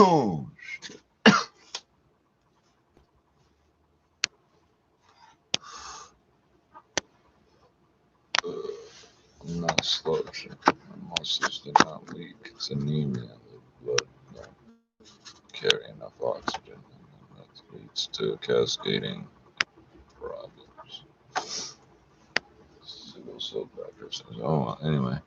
Oh, shit. I'm not slow, shit. My muscles do not leak. It's anemia. The blood don't carry enough oxygen. And that leads to cascading problems. Sickle cell doctor says, oh, anyway.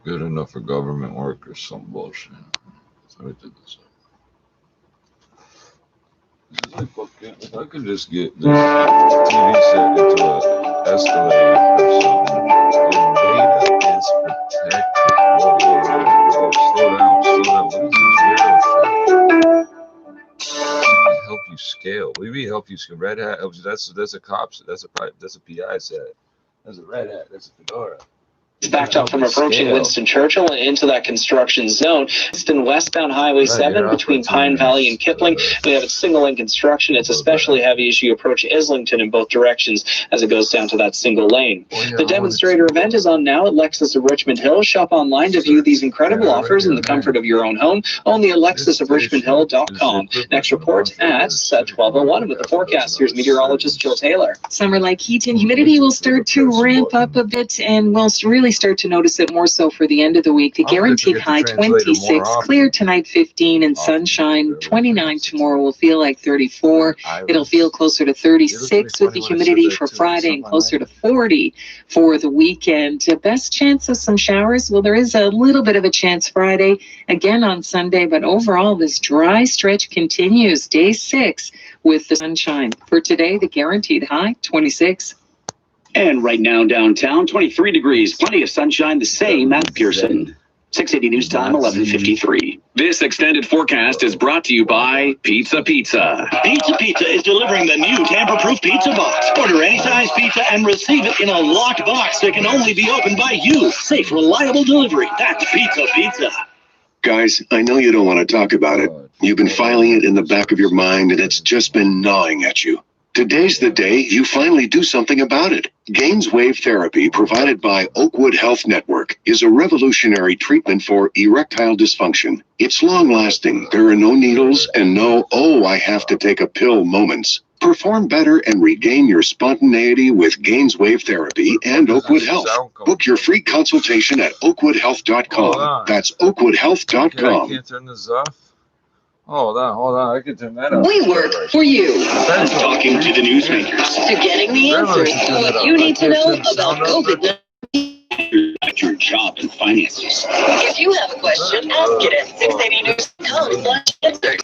Good enough for government workers, some bullshit. So I did this. If I could just get this TV set into a Escalade or something. The data is protected. Whoa, slow down. What is this video? Help you scale. What do you mean help you scale? Red Hat. That's a cop's. That's a PI set. That's a Red Hat. That's a Fedora. Backed up from approaching Winston Churchill and into that construction zone. Winston westbound Highway 7 between Pine Valley and Kipling. We have it single lane construction. It's especially heavy as you approach Islington in both directions as it goes down to that single lane. The demonstrator event is on now at Lexus of Richmond Hill. Shop online to view these incredible offers in the comfort of your own home. Only at lexusofrichmondhill.com. Next report at 12:01 with the forecast. Here's meteorologist Jill Taylor. Summer-like heat and humidity will start to ramp up a bit, and we'll really start to notice it more so for the end of the week. The guaranteed high 26, clear tonight 15 and sunshine 29. Tomorrow will feel like 34. It'll feel closer to 36 with the humidity for Friday and closer to 40 for the weekend. Best chance of some showers. Well, there is a little bit of a chance Friday, again on Sunday, but overall this dry stretch continues. Day 6 with the sunshine. For today, the guaranteed high 26. And right now downtown, 23 degrees, plenty of sunshine, the same at Pearson. 680 News Time, 11:53. This extended forecast is brought to you by Pizza Pizza. Pizza Pizza is delivering the new tamper-proof pizza box. Order any size pizza and receive it in a locked box that can only be opened by you. Safe, reliable delivery. That's Pizza Pizza. Guys, I know you don't want to talk about it. You've been filing it in the back of your mind, and it's just been gnawing at you. Today's the day you finally do something about it. Gainswave therapy provided by Oakwood Health Network is a revolutionary treatment for erectile dysfunction. It's long-lasting. There are no needles and no, oh, I have to take a pill moments. Perform better and regain your spontaneity with Gainswave therapy and Oakwood Health. Book your free consultation at oakwoodhealth.com. That's oakwoodhealth.com. I can't turn this off. Hold on, I can turn that off. We work for you. From talking to the newsmakers, To getting the answers to what you need to know about COVID-19. at your job and finances. If you have a question, ask it at 680news.com/answer.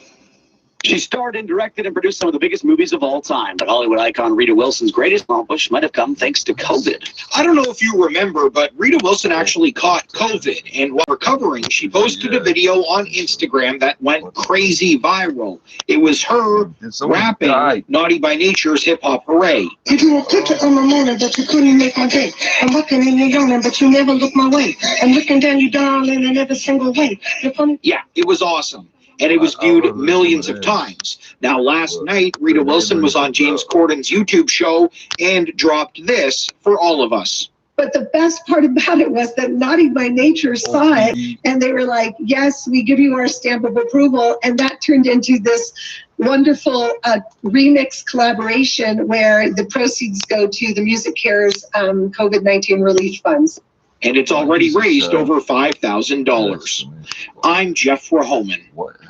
She starred and directed and produced some of the biggest movies of all time, but Hollywood icon Rita Wilson's greatest accomplishment might have come thanks to COVID. I don't know if you remember, but Rita Wilson actually caught COVID, and while recovering, she posted a video on Instagram that went crazy viral. It was her rapping Naughty by Nature's Hip Hop Hooray. You do a ticket on the morning, but you couldn't make my day. I'm looking in your yawning, but you never look my way. I'm looking down you darling in every single way. Yeah, it was awesome. And it was viewed millions of times. Now, last night, Rita Wilson was on James Corden's YouTube show and dropped this for all of us. But the best part about it was that Naughty by Nature saw it, and they were like, yes, we give you our stamp of approval. And that turned into this wonderful remix collaboration where the proceeds go to the Music Cares COVID-19 relief funds. And it's already raised over $5,000. I'm Jeff Rahoman.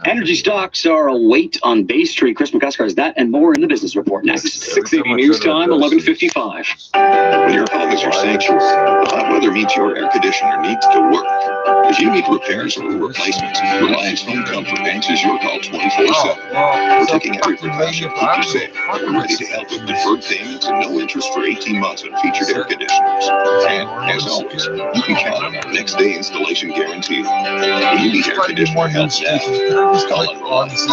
Energy stocks are a weight on Bay Street. Chris McCusker has that and more in the business report next. 680 News Time, 11:55. When your home is your sanctuary, hot weather means your air conditioner needs to work. If you need repairs or replacements, Reliance Home Comfort answers your call 24/7. We're taking every precaution to keep you safe. We're ready to help with deferred payments and no interest for 18 months on featured air conditioners. And, as always, you can count on our next day installation guarantee. When you need air conditioner help now, call on Reliance.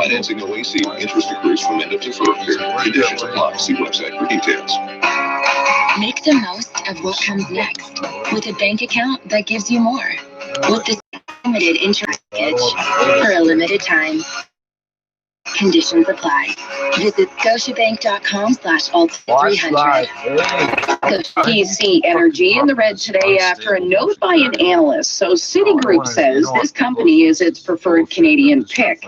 Financing OAC, interest accrues from end of deferred period. Conditions apply. See website for details. Make the most of what comes next with a bank account that gives you more. With the limited interest package for a limited time. Conditions apply. Visit scotiabank.com/alt300. TC Energy in the red today after a note by an analyst. So Citigroup says this company is its preferred Canadian pick.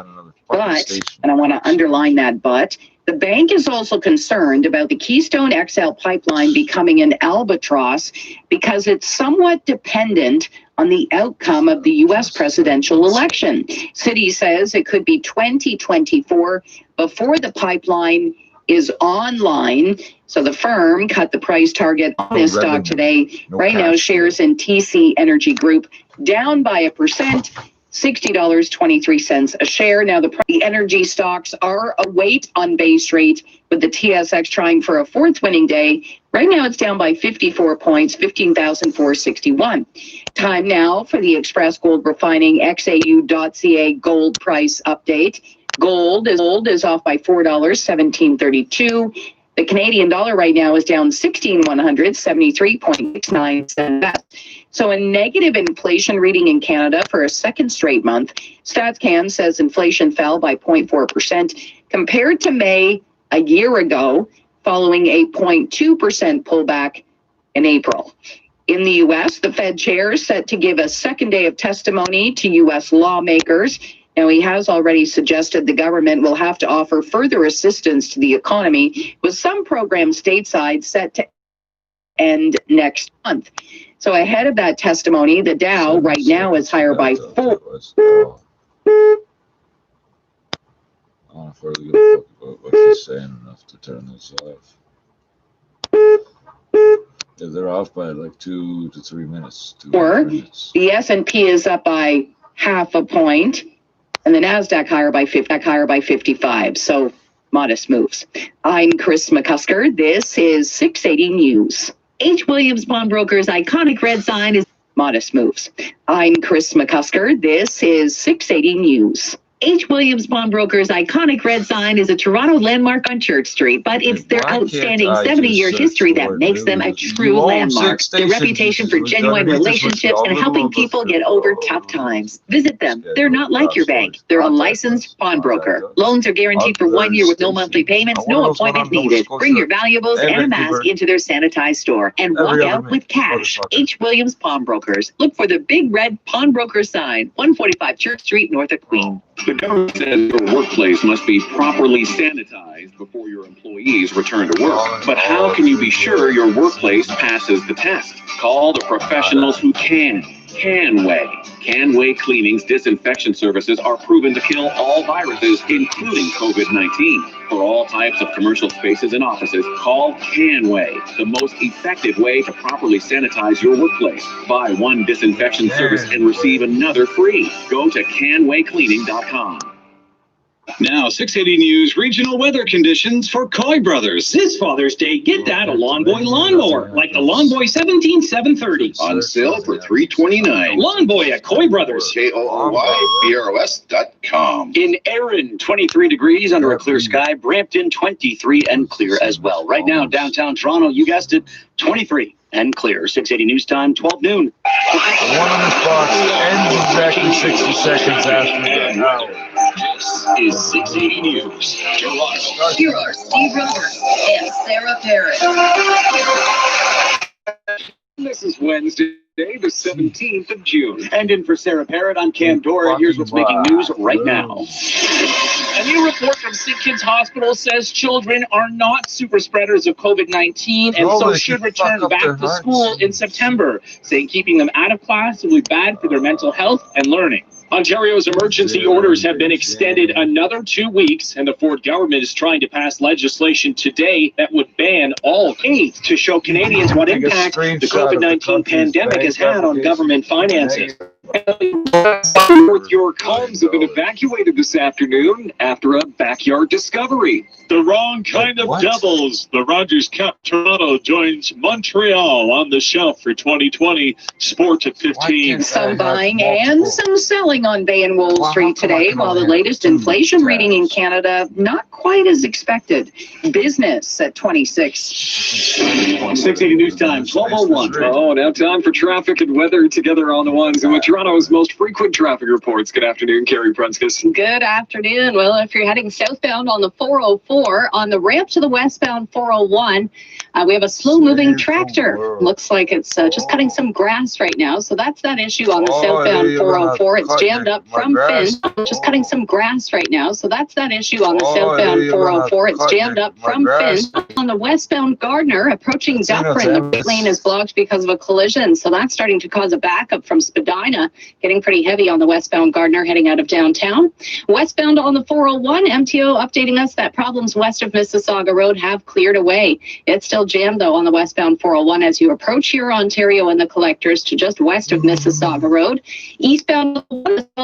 But, and I want to underline that but, the bank is also concerned about the Keystone XL pipeline becoming an albatross because it's somewhat dependent on the outcome of the U.S. presidential election. Citi says it could be 2024 before the pipeline is online. So the firm cut the price target on this stock today. Right now, shares in TC Energy Group down by 1%. $60.23 a share. Now, the energy stocks are a weight on base rate, with the TSX trying for a fourth winning day. Right now, it's down by 54 points, 15,461. Time now for the Express Gold Refining XAU.ca gold price update. Gold is off by $4, $17.32. The Canadian dollar right now is down 16,100, 73.69. So a negative inflation reading in Canada for a second straight month. StatsCan says inflation fell by 0.4% compared to May a year ago, following a 0.2% pullback in April. In the U.S., the Fed chair is set to give a second day of testimony to U.S. lawmakers. Now, he has already suggested the government will have to offer further assistance to the economy, with some programs stateside set to end next month. So ahead of that testimony, the Dow right now is higher by 4. I don't really give a fuck about what he's saying enough to turn this off. Yeah, they're off by like 2 to 3 minutes. The S&P is up by half a point, and the NASDAQ higher by 55. So modest moves. I'm Chris McCusker. This is 680 News. H. Williams Pawnbrokers' iconic red sign is modest moves. I'm Chris McCusker. This is 680 News. H. Williams Pawnbrokers' iconic red sign is a Toronto landmark on Church Street, but it's their outstanding 70-year history that makes them a true landmark. Their reputation for genuine relationships and helping people get over tough times. Visit them. They're not like your bank. They're a licensed pawnbroker. Loans are guaranteed for 1 year with no monthly payments, no appointment needed. Bring your valuables and a mask into their sanitized store and walk out with cash. H. Williams Pawnbrokers. Look for the big red pawnbroker sign, 145 Church Street, north of Queen. The government says your workplace must be properly sanitized before your employees return to work. But how can you be sure your workplace passes the test? Call the professionals who can weigh. Can-Weigh Cleaning's disinfection services are proven to kill all viruses, including COVID-19. For all types of commercial spaces and offices, call Can-Weigh, the most effective way to properly sanitize your workplace. Buy one disinfection service and receive another free. Go to canwaycleaning.com. Now, 680 News regional weather conditions for Coy Brothers. This Father's Day, get that a Longboy lawnmower, like the Longboy 17730. On sale for $329. Longboy at Coy Brothers. KOOYBROS.com. In Erin, 23 degrees under a clear sky. Brampton, 23 and clear as well. Right now, downtown Toronto, you guessed it, 23 and clear. 680 News Time, 12 noon. The one on this box ends exactly 60 seconds after the hour. This is 680 News. Here are Steve Roberts and Sarah Parrott. This is Wednesday, the 17th of June. And in for Sarah Parrott, I'm Cam Dora. Here's what's making news right now. A new report from Sick Kids Hospital says children are not super spreaders of COVID-19 and so should return back to school in September, saying keeping them out of class will be bad for their mental health and learning. Ontario's emergency orders have been extended another 2 weeks, and the Ford government is trying to pass legislation today that would ban all aid to show Canadians what impact the COVID-19 pandemic has had on government finances. With York homes have been evacuated this afternoon after a backyard discovery. The wrong kind of devils. The Rogers Cup Toronto joins Montreal on the shelf for 2020. Sport at 15. Some buying and some selling on Bay and Wall Street today, while the latest inflation reading in Canada not quite as expected. Business at 26. 680 News Time, 12:01. Oh, now time for traffic and weather together on the ones in which Toronto's most frequent traffic reports. Good afternoon, Carrie Prunskis. Good afternoon. Well, if you're heading southbound on the 404, on the ramp to the westbound 401, we have a slow-moving tractor. Looks like it's just cutting some grass right now. So that's that issue on the southbound 404. It's jammed up from Finn. Just cutting some grass right now. So that's that issue on the southbound 404. It's jammed up from Finn. On the westbound Gardner, approaching Dufferin, the lane is blocked because of a collision. So that's starting to cause a backup from Spadina, getting pretty heavy on the westbound Gardner heading out of downtown. Westbound on the 401, MTO updating us that problems west of Mississauga Road have cleared away. It's still jammed, though, on the westbound 401 as you approach here Ontario and the collectors to just west of Mississauga Road. Eastbound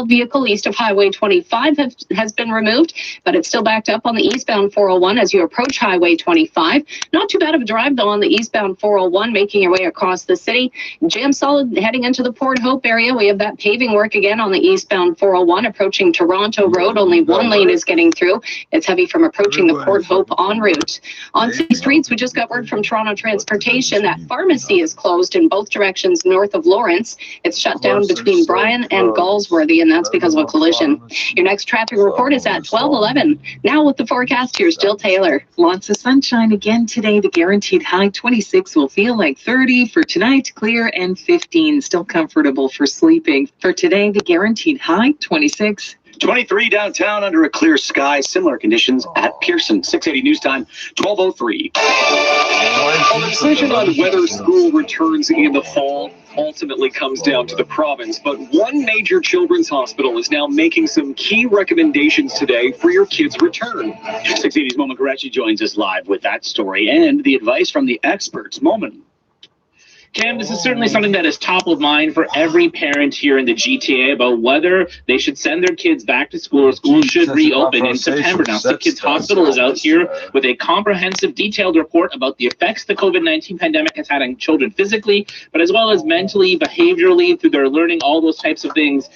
vehicle east of Highway 25 has been removed, but it's still backed up on the eastbound 401 as you approach Highway 25. Not too bad of a drive, though, on the eastbound 401, making your way across the city. Jam solid heading into the Port Hope area. We have that paving work again on the eastbound 401 approaching Toronto Road. Only one lane is getting through. It's heavy from approaching the Port Hope en route. On city streets, we just got word from Toronto Transportation that pharmacy is closed in both directions north of Lawrence. It's shut down between Bryan and Galsworthy, and that's because of a collision. Your next traffic report is at 12:11. Now with the forecast, here's Jill Taylor. Lots of sunshine again today. The guaranteed high 26 will feel like 30 for tonight, clear, and 15. Still comfortable for sleeping. For today, the guaranteed high 26. 23 downtown under a clear sky. Similar conditions at Pearson. 680 news time, 12:03. Well, the decision on whether school returns in the fall ultimately comes down to the province, but one major children's hospital is now making some key recommendations today for your kids' return. 680's Moma Qureshi joins us live with that story and the advice from the experts. Moment. Cam, this is certainly something that is top of mind for every parent here in the GTA about whether they should send their kids back to school or school should reopen in September. Now, Sick Kids Hospital is out here with a comprehensive, detailed report about the effects the COVID-19 pandemic has had on children physically, but as well as mentally, behaviorally, through their learning, all those types of things.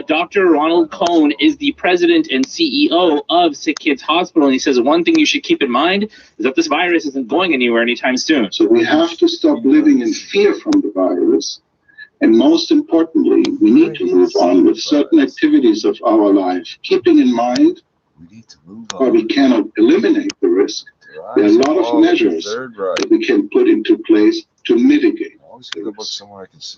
Dr. Ronald Cohn is the president and CEO of Sick Kids Hospital, and he says one thing you should keep in mind is that this virus isn't going anywhere anytime soon. So we have to stop living in fear from the virus, and most importantly, we need to move on with certain activities of our life, keeping in mind while we cannot eliminate the risk, there are a lot of measures that we can put into place to mitigate.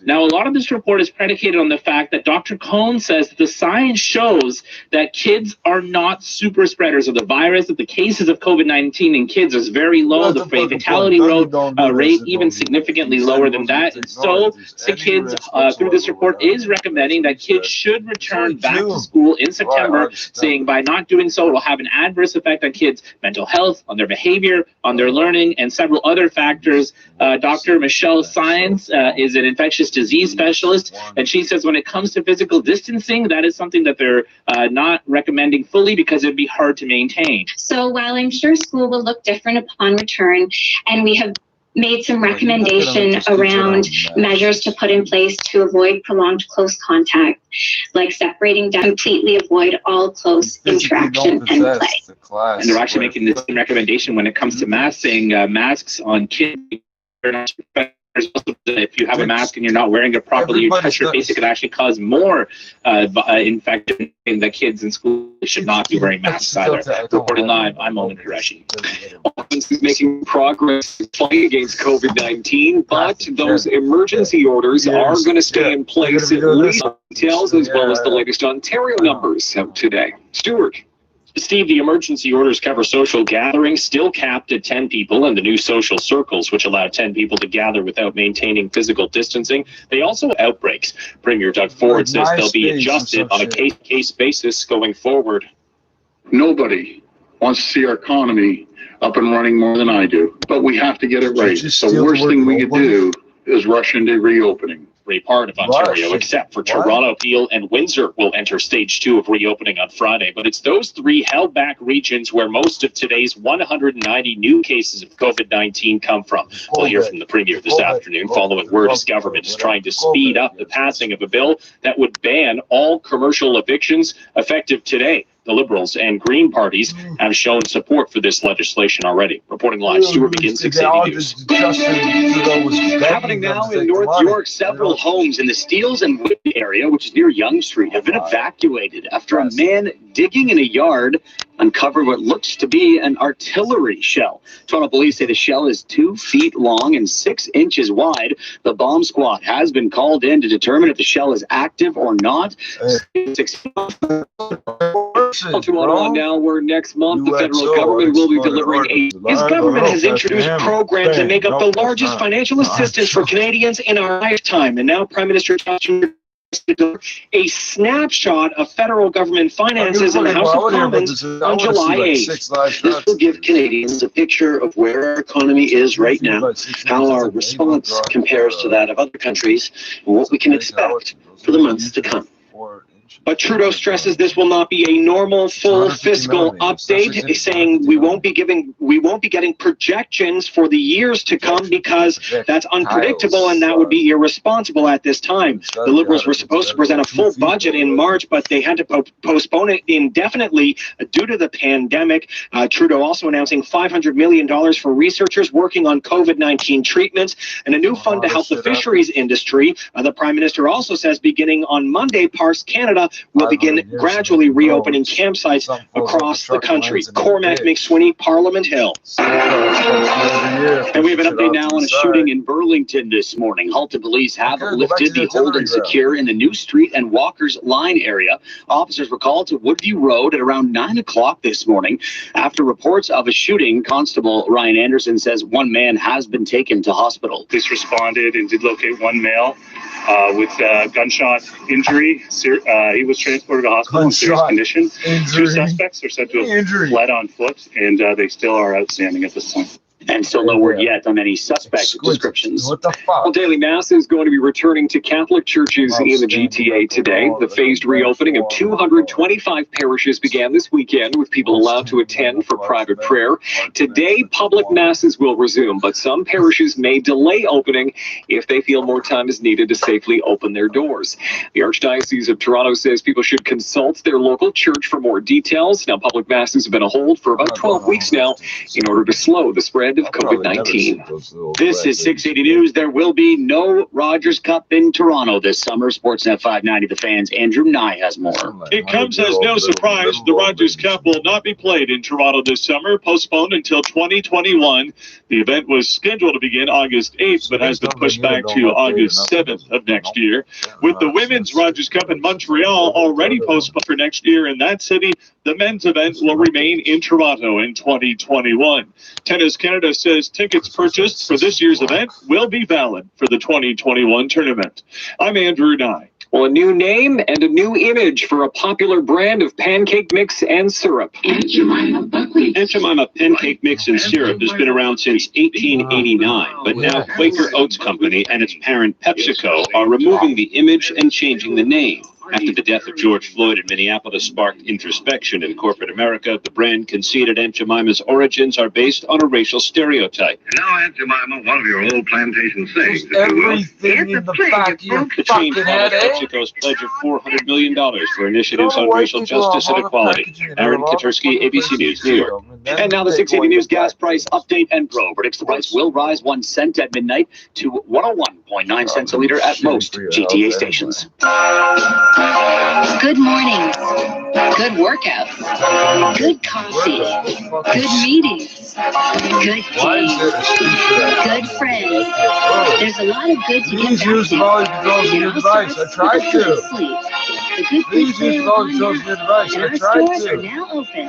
Now, a lot of this report is predicated on the fact that Dr. Cohn says that the science shows that kids are not super spreaders of the virus, that the cases of COVID-19 in kids is very low, the fatality rate even significantly lower than that. And so, Sick Kids, through this report, is recommending that kids should return back to school in September, saying by not doing so, it will have an adverse effect on kids' mental health, on their behavior, on their learning, and several other factors. Dr. Michelle Science is an infectious disease specialist, and she says when it comes to physical distancing, that is something that they're not recommending fully because it'd be hard to maintain. So while I'm sure school will look different upon return, and we have made some recommendation around measures to put in place to avoid prolonged close contact, like separating down, completely avoid all close interaction and play. And they're actually making this recommendation when it comes to masks, saying masks on kids. If you have a mask and you're not wearing it properly, you touch your face, it could actually cause more infection in the kids in school. They should not be wearing masks either. Reporting live, I'm Moma Qureshi. Is making progress fighting against COVID-19, but those emergency orders are going to stay in place at least details as well as the latest Ontario numbers out today. Stuart. Steve, the emergency orders cover social gatherings, still capped at 10 people, and the new social circles, which allow 10 people to gather without maintaining physical distancing. They also have outbreaks. Premier Doug Ford says they'll be adjusted on a case-to-case basis going forward. Nobody wants to see our economy up and running more than I do, but we have to get it right. The worst thing we could do is rush into reopening. Every part of Ontario, except for Toronto, Peel, and Windsor, will enter stage 2 of reopening on Friday. But it's those three held-back regions where most of today's 190 new cases of COVID-19 come from. We'll hear from the Premier this afternoon, following word his government is trying to speed up the passing of a bill that would ban all commercial evictions effective today. The Liberals and Green parties have shown support for this legislation already. Reporting live, Stuart begins 680 News. Happening now in North York, several homes in the Steeles and Wood area, which is near Yonge Street, have been evacuated after a man digging in a yard uncovered what looks to be an artillery shell. Toronto police say the shell is 2 feet long and 6 inches wide. The bomb squad has been called in to determine if the shell is active or not. Now, where next month the federal government will be delivering His government has introduced programs that make up the largest financial assistance for Canadians in our lifetime. And now Prime Minister Johnson a snapshot of federal government finances in the House of Commons on July 8th. This will give Canadians a picture of where our economy is right now, how our response compares to that of other countries, and what we can expect for the months to come. But Trudeau stresses this will not be a normal full fiscal update, saying we won't be getting projections for the years to come because that's unpredictable and that would be irresponsible at this time. The Liberals were supposed to present a full budget in March, but they had to postpone it indefinitely due to the pandemic. Trudeau also announcing $500 million for researchers working on COVID-19 treatments and a new fund to help the fisheries industry. The Prime Minister also says beginning on Monday, Parks Canada will begin gradually reopening campsites across the country. Cormac McSweeney, Parliament Hill. And we have an update now on a shooting in Burlington this morning. Halton police have lifted the hold and secure in the New Street and Walker's Line area. Officers were called to Woodview Road at around 9 o'clock this morning. After reports of a shooting, Constable Ryan Anderson says one man has been taken to hospital. Police responded and did locate one male with gunshot injury. He was transported to hospital in serious condition. 2 suspects are said to have fled on foot, and they still are outstanding at this time. And still no word yet on any suspect descriptions. What the fuck? Well, daily mass is going to be returning to Catholic churches in the GTA today. The phased reopening of 225 parishes began this weekend, with people allowed to attend for private prayer. Today, public masses will resume, but some parishes may delay opening if they feel more time is needed to safely open their doors. The Archdiocese of Toronto says people should consult their local church for more details. Now, public masses have been on hold for about 12 weeks now in order to slow the spread of COVID-19. This is 680 News. There will be no Rogers Cup in Toronto this summer. Sportsnet 590, the fans. Andrew Nye has more. It comes as no surprise the Rogers Cup will not be played in Toronto this summer, postponed until 2021. The event was scheduled to begin August 8th, but has been pushed back to August 7th of next year. With the Women's Rogers Cup in Montreal already postponed for next year in that city, the men's event will remain in Toronto in 2021. Tennis Canada says tickets purchased for this year's event will be valid for the 2021 tournament. I'm Andrew Nye. Well, a new name and a new image for a popular brand of pancake mix and syrup. Aunt Jemima Pancake Mix and Syrup has been around since 1889, but now Quaker Oats Company and its parent PepsiCo are removing the image and changing the name. After the death of George Floyd in Minneapolis sparked introspection in corporate America, the brand conceded Aunt Jemima's origins are based on a racial stereotype. And now, Aunt Jemima, one of your old plantation sayings, Everything in the back of your the change follows PepsiCo's pledge of $400 million for initiatives on racial justice and equality. Aaron Katursky, ABC News, New York. And now the 680 News gas price update. and Pro predicts the price will rise 1 cent at midnight to 101.9 cents a liter at most GTA stations. Good mornings, good workouts, good coffee, good meetings, good tea, good friends. There's a lot of good to get back to. And also, I tried to. Sleep. The good things sale on now, and our stores are now open.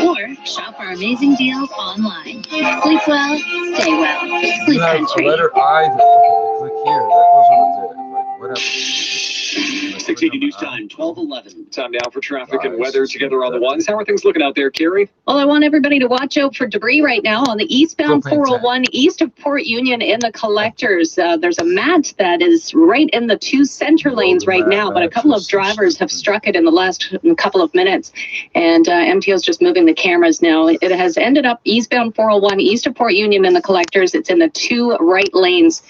Or shop our amazing deals online. Sleep well, stay well. Sleep Country. Letter I that click here. That goes on it. Whatever. 680 News Time, 12:11. Time now for traffic and weather together on the ones. How are things looking out there, Carrie? Well, I want everybody to watch out for debris right now on the eastbound 401 east of Port Union in the collectors. There's a mat that is right in the 2 center lanes right now, but a couple of drivers have struck it in the last couple of minutes, and MTO is just moving the cameras now. It has ended up eastbound 401 east of Port Union in the collectors. It's in the 2 right lanes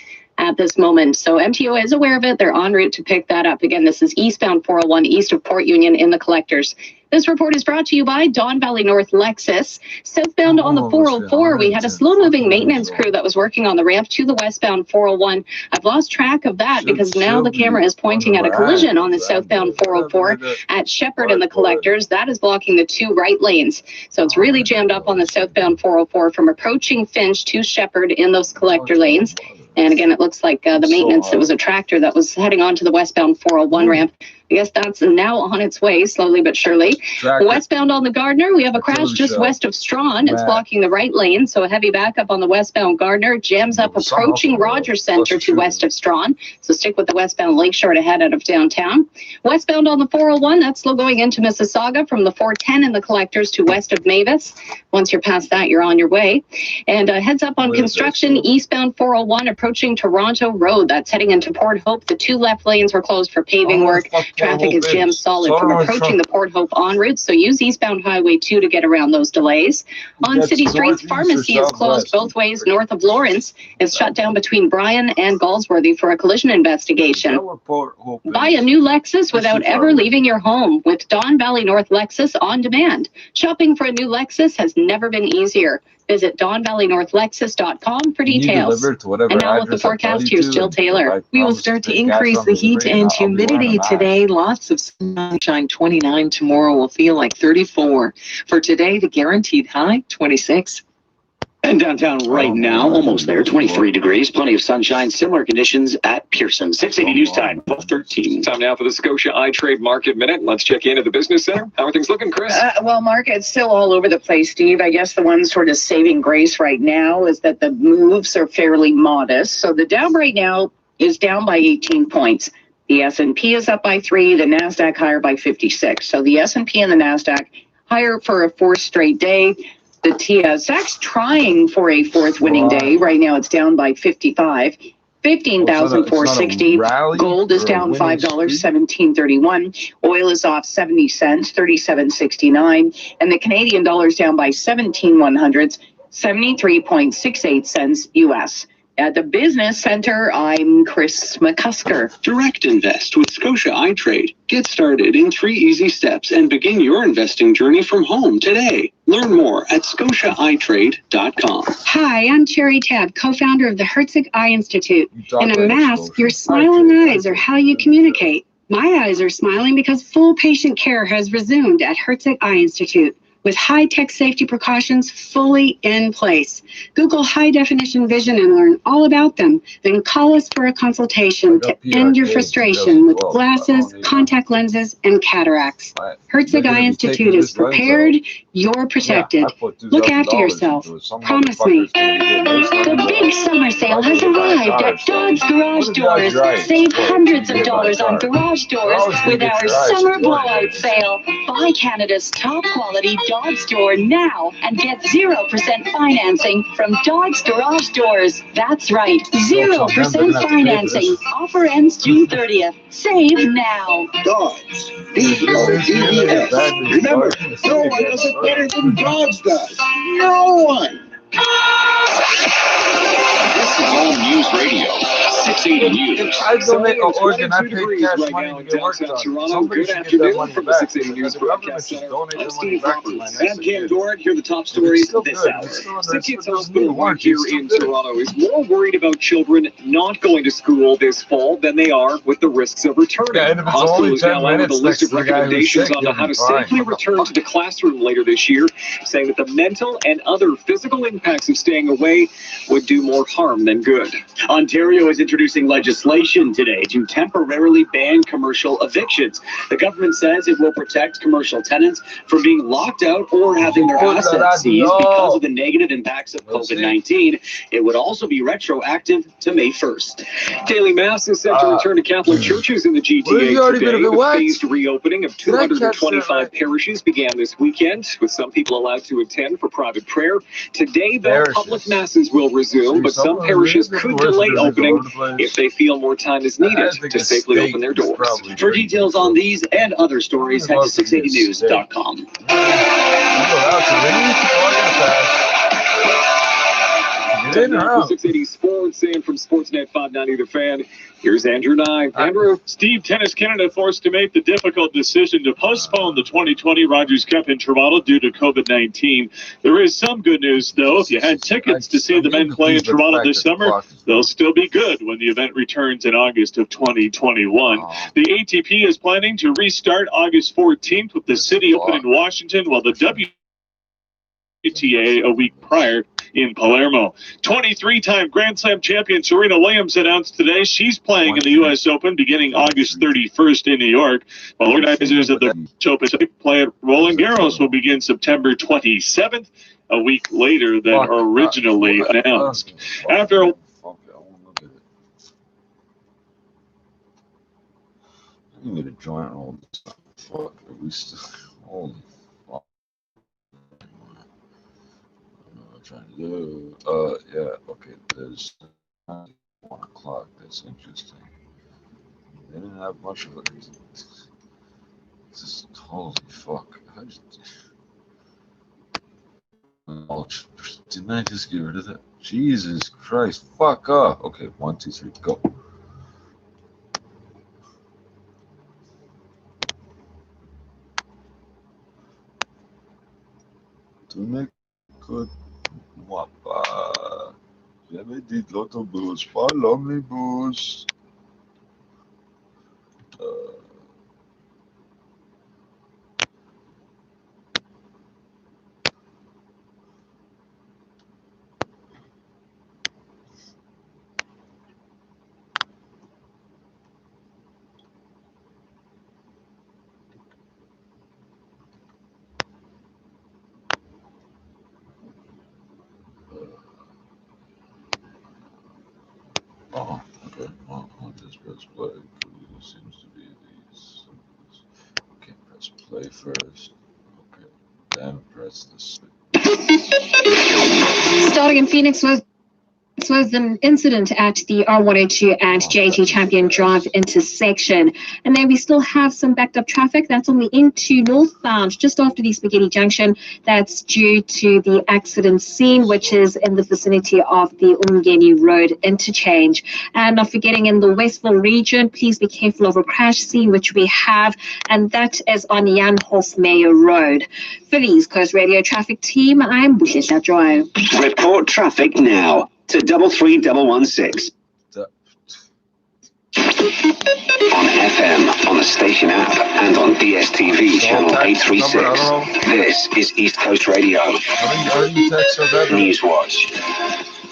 at this moment. So MTO is aware of it. They're en route to pick that up. Again, this is eastbound 401 east of Port Union in the collectors. This report is brought to you by Don Valley North Lexus. Southbound on the 404, we had a slow-moving maintenance crew that was working on the ramp to the westbound 401. I've lost track of that because now the camera is pointing at a collision on the southbound 404 at Shepherd and the Collectors. That is blocking the two right lanes. So it's really jammed up on the southbound 404 from approaching Finch to Shepherd in those collector lanes. And again, it looks like the maintenance, it was a tractor that was heading onto the westbound 401 ramp. I guess that's now on its way, slowly but surely. Westbound on the Gardner, we have a crash just west of Strawn. It's blocking the right lane, so a heavy backup on the westbound Gardner. Jams up approaching Rogers Center to west of Strawn. So stick with the westbound Lakeshore to head out of downtown. Westbound on the 401, that's slow going into Mississauga from the 410 and the Collectors to west of Mavis. Once you're past that, you're on your way. And heads up on construction, eastbound 401 approaching Toronto Road. That's heading into Port Hope. The two left lanes were closed for paving work. Traffic is jammed solid from approaching the Port Hope en route, so use eastbound Highway 2 to get around those delays. On city streets, pharmacy is closed both ways north of Lawrence. It's shut down between Bryan and Galsworthy for a collision investigation. Buy a new Lexus without ever leaving your home with Don Valley North Lexus on demand. Shopping for a new Lexus has never been easier. Visit DonValleyNorthLexus.com for details. And now with the forecast, here's Jill Taylor. We will start to increase the heat and humidity today. Lots of sunshine, 29. Tomorrow will feel like 34. For today, the guaranteed high, 26. And downtown right now, almost there, 23 degrees, plenty of sunshine, similar conditions at Pearson. 680 News Time, 12:13. Time now for the Scotia iTrade Market Minute. Let's check in at the business center. How are things looking, Chris? Well, Mark, it's still all over the place, Steve. I guess the one sort of saving grace right now is that the moves are fairly modest. So the Dow right now is down by 18 points. The S&P is up by 3, the NASDAQ higher by 56. So the S&P and the NASDAQ higher for a fourth straight day. The TSX trying for a fourth winning day. Right now it's down by 55. 15,460. Gold is down $5, $17.31. Oil is off 70 cents, 37.69. And the Canadian dollar is down by 17/100, 73.68 cents US. At the Business Center, I'm Chris McCusker. Direct invest with Scotia iTrade. Get started in 3 easy steps and begin your investing journey from home today. Learn more at scotiaitrade.com. Hi, I'm Cherry Tabb, co-founder of the Herzig Eye Institute. In a mask, your smiling eyes are how you communicate. My eyes are smiling because full patient care has resumed at Herzig Eye Institute, with high-tech safety precautions fully in place. Google high-definition vision and learn all about them. Then call us for a consultation to end your frustration with glasses, contact lenses, and cataracts. Herzig Eye Institute is prepared. You're protected. Look after yourself. Promise me. The big summer sale has arrived at Dodge Garage Doors. Save hundreds of dollars on garage doors with our summer blowout sale. Buy Canada's top quality Dodge Door now and get 0% financing from Dodge Garage Doors. That's right, 0% financing. Offer ends June 30th. Save now. Dodge. D-O-D-E-S. Remember, no one does it better than Dodge does. No one. This is Home News Radio, 680 News. I donate an organ, I pay cash money to get work done. Somebody should get that money back. The government should donate the money back to my And Cam Doran, here are the top stories this hour. Sickle Hospital right here in Toronto is more worried about children not going to school this fall than they are with the risks of returning. And if it's Hospital only is now 10 out with a minutes list of next to the guy who's recommendations sick, on how to you'll be safely fine. return to the classroom later this year, saying that the mental and other physical impacts of staying away would do more harm than good. Ontario is introducing legislation today to temporarily ban commercial evictions. The government says it will protect commercial tenants from being locked out or having their assets seized because of the negative impacts of COVID-19. It would also be retroactive to May 1st. Daily Mass is set to return to Catholic churches in the GTA today. The phased reopening of 225 parishes began this weekend, with some people allowed to attend for private prayer. Today, though, public masses will resume, but some parishes could delay opening if they feel more time is needed to safely open their doors. For details on these and other stories, head to 680news.com. Time now for 680 Sports and from Sportsnet 590 The Fan. Here's Andrew Nye. Andrew. Steve, Tennis Canada forced to make the difficult decision to postpone the 2020 Rogers Cup in Toronto due to COVID-19. There is some good news, though. If you had tickets to see the men play in Toronto this summer, they'll still be good when the event returns in August of 2021. The ATP is planning to restart August 14th with the city open in Washington, while the WTA a week prior in Palermo. 23-time Grand Slam champion Serena Williams announced today she's playing in the U.S. Open beginning August 31st in New York, while organizers of the Open play at Roland Garros will begin September 27th, a week later than originally announced. After I need to join all this. Fuck, are we still? Holy fuck. Trying to do. Yeah, okay, there's 1 o'clock. That's interesting. They didn't have much of it. Just holy fuck. Didn't I just get rid of that? Jesus Christ, fuck off. Okay, 1, 2, 3, go. To make good Wapa. J'avais dit l'autobus, pas l'omnibus. Oh, okay. Well, I'll just press play. It seems to be these. Okay, press play first. Okay, then press this. Starting in Phoenix was an incident at the R182 and JT Champion Drive intersection. And then we still have some backed up traffic that's on the into northbound just after the Spaghetti Junction. That's due to the accident scene, which is in the vicinity of the Umgeni Road interchange. And not forgetting in the Westville region, please be careful of a crash scene, which we have, and that is on Jan Hofmeyer Road. For the East Coast Radio Traffic Team, I'm Bushisha Joy. Report traffic now to 33116. On FM, on the station app, and on DSTV channel 836. This is East Coast Radio. Newswatch.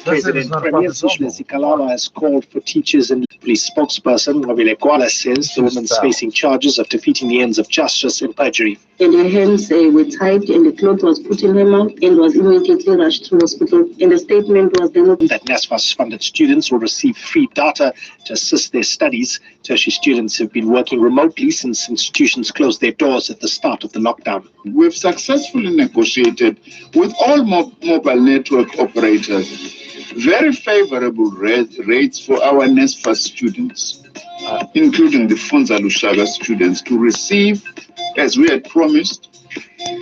President Premier Sickle has called for teachers and police spokesperson Wabile Kwala says the woman's facing charges of defeating the ends of justice and perjury. And her hands were tied and the cloth was put in her mouth and was immediately rushed to hospital. And the statement was then that NSFAS-funded students will receive free data to assist their studies. Tertiary students have been working remotely since institutions closed their doors at the start of the lockdown. We've successfully negotiated with all mobile network operators very favorable rates for our NSFAS students, including the Funza Lushaga students, to receive, as we had promised,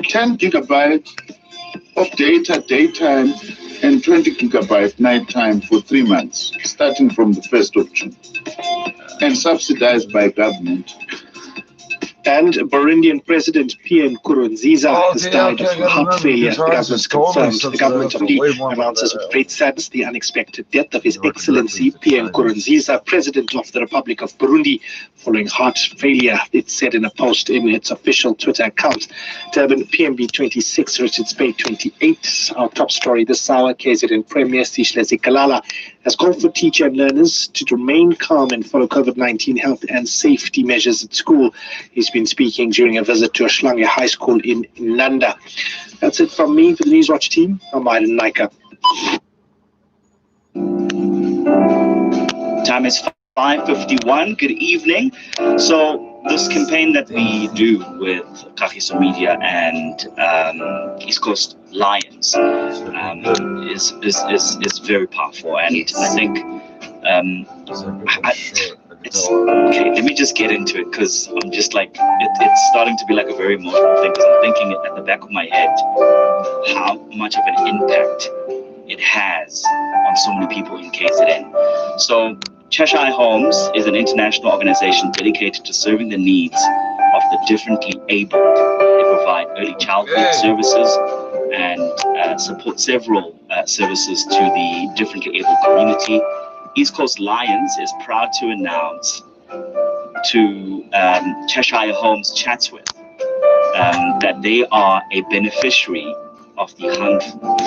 10 gigabytes of data daytime and 20 gigabyte nighttime for 3 months, starting from the 1st of June, and subsidized by government. And Burundian President Pierre Nkurunziza has died of heart failure. The government confirmed. The government of the announces with great sadness the unexpected death of His Excellency Pierre Nkurunziza, President of the Republic of Burundi, following heart failure. It said in a post in its official Twitter account. Durban PMB 26, Richards Bay 28. Our top story this hour, KZN Premier Sihle Zikalala has called for teacher and learners to remain calm and follow COVID-19 health and safety measures at school. He's been speaking during a visit to Ashlange High School in Nanda. That's it from me for the Newswatch team. I'm Aiden Naika. Time is 5:51. Good evening. So this campaign that we do with Kagiso Media and East Coast Lions is very powerful, and I think it's okay. Let me just get into it because I'm just like it's starting to be like a very emotional thing because I'm thinking at the back of my head how much of an impact it has on so many people in KZN. So Cheshire Homes is an international organization dedicated to serving the needs of the differently abled. They provide early childhood services and support several services to the differently abled community. East Coast Lions is proud to announce to Cheshire Homes Chatsworth that they are a beneficiary of the Hunt Fund.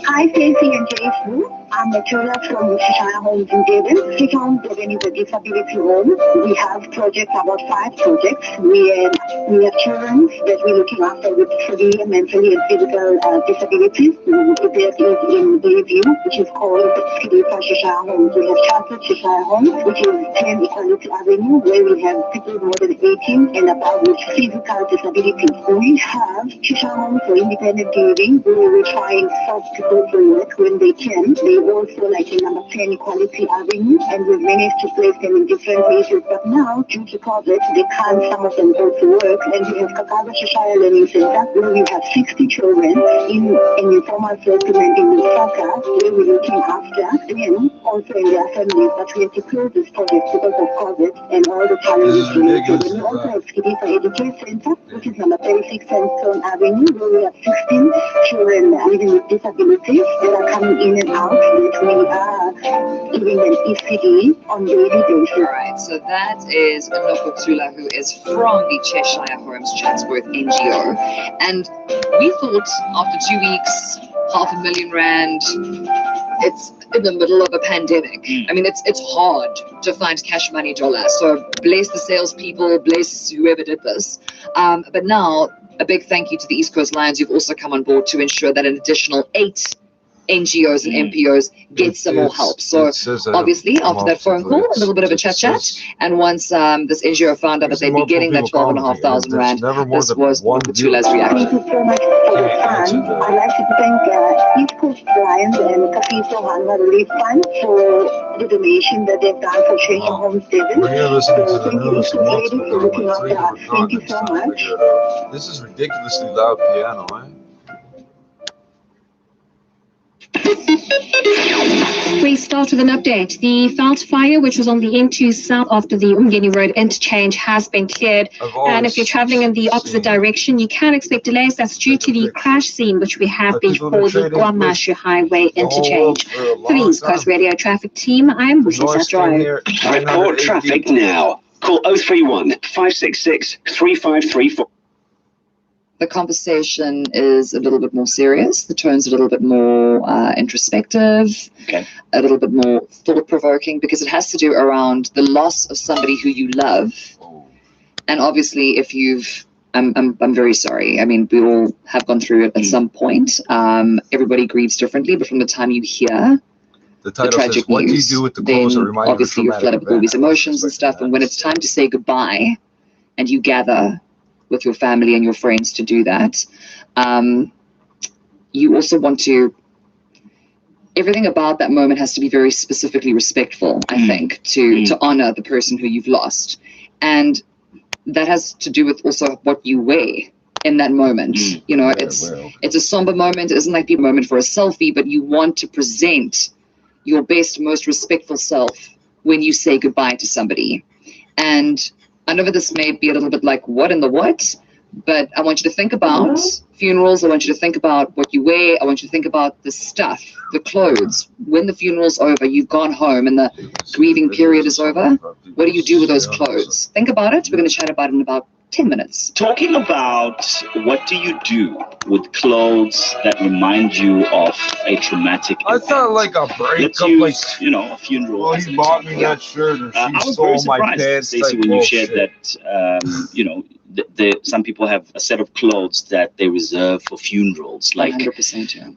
Hi, Stacey and Jason. I'm Matura from Cheshire Homes in Devon. Cheshire Homes Devon is a disability home. We have projects, about 5 projects. We have children that we're looking after with severe mentally and physical disabilities. There is in Bayview, which is called Skidify Cheshire Homes. We have Chatsworth Cheshire Homes, which is 10 Equality Avenue, where we have people more than 18 and above with physical disabilities. We have Cheshire Homes for Independent Living, where we're trying soft people to work when they can. They also like in number 10 Equality Avenue, and we've managed to place them in different places. But now, due to COVID, they can't, some of them go to work. And we have Kakaza Cheshire Learning Center, where we have 60 children in an informal settlement in Lusaka, where we're looking after them, also in their families. But we have to close this project because of COVID and all the challenges related. And we also have Skidify Education Center, which is number 36 Sandstone Avenue, where we have 16 children living with disabilities that are coming in and out. That we are giving them ECD on daily basis. All right, so that is Noko Tula, who is from the Cheshire Homes Chatsworth NGO. And we thought after 2 weeks, R500,000, it's in the middle of a pandemic. I mean, it's hard to find cash money dollars. So bless the salespeople, bless whoever did this. But now, a big thank you to the East Coast Lions. You've also come on board to ensure that an additional 8 NGOs and MPOs get some more help. So obviously, after that phone call, a little bit of a chat, and once this NGO found out that they'd be getting that 12,500 rand, this was Tula's reaction. Thank you so much for the fund. I'd like to thank East Coast Lions and Kafiso Hanwa Relief Fund for the donation that they've done for Cheshire Homes Devon. So thank you, East Coast ladies, for looking after us. Thank you so much. This is ridiculously loud piano, eh? We start with an update. The Veld fire, which was on the N2 south after the Umgeni Road interchange, has been cleared. And if you're traveling in the opposite direction, you can expect delays. That's due to the crash scene, which we have before the Guamashu Highway interchange. For the East Coast Radio Traffic Team, I'm Bushi Satro. Report traffic now. Call 031 566 3534. The conversation is a little bit more serious. The tone's a little bit more introspective, a little bit more thought-provoking, because it has to do around the loss of somebody who you love. And obviously, if you've, I'm very sorry. I mean, we all have gone through it at some point. Everybody grieves differently, but from the time you hear the tragic what news, do you do with the clothes that remind you of the obviously you're flooded with all these emotions and stuff. And when it's time to say goodbye, and you gather with your family and your friends to do that, you also want to, everything about that moment has to be very specifically respectful, I think, to honor the person who you've lost. And that has to do with also what you wear in that moment. You know, it's a somber moment. It isn't like the moment for a selfie, but you want to present your best, most respectful self when you say goodbye to somebody. And I know that this may be a little bit like what in the what, but I want you to think about funerals. I want you to think about what you wear. I want you to think about the stuff, the clothes. When the funeral's over, you've gone home and the grieving period is over. What do you do with those clothes? Think about it. We're going to chat about it in about 10 minutes. Talking about what do you do with clothes that remind you of a traumatic event. I thought like a breakup, like, you know, a funeral. Well, he bought me that shirt, or she I was stole very my surprised, pants. Stacey, when you shared that, you know, some people have a set of clothes that they reserve for funerals. Like 100%, yeah.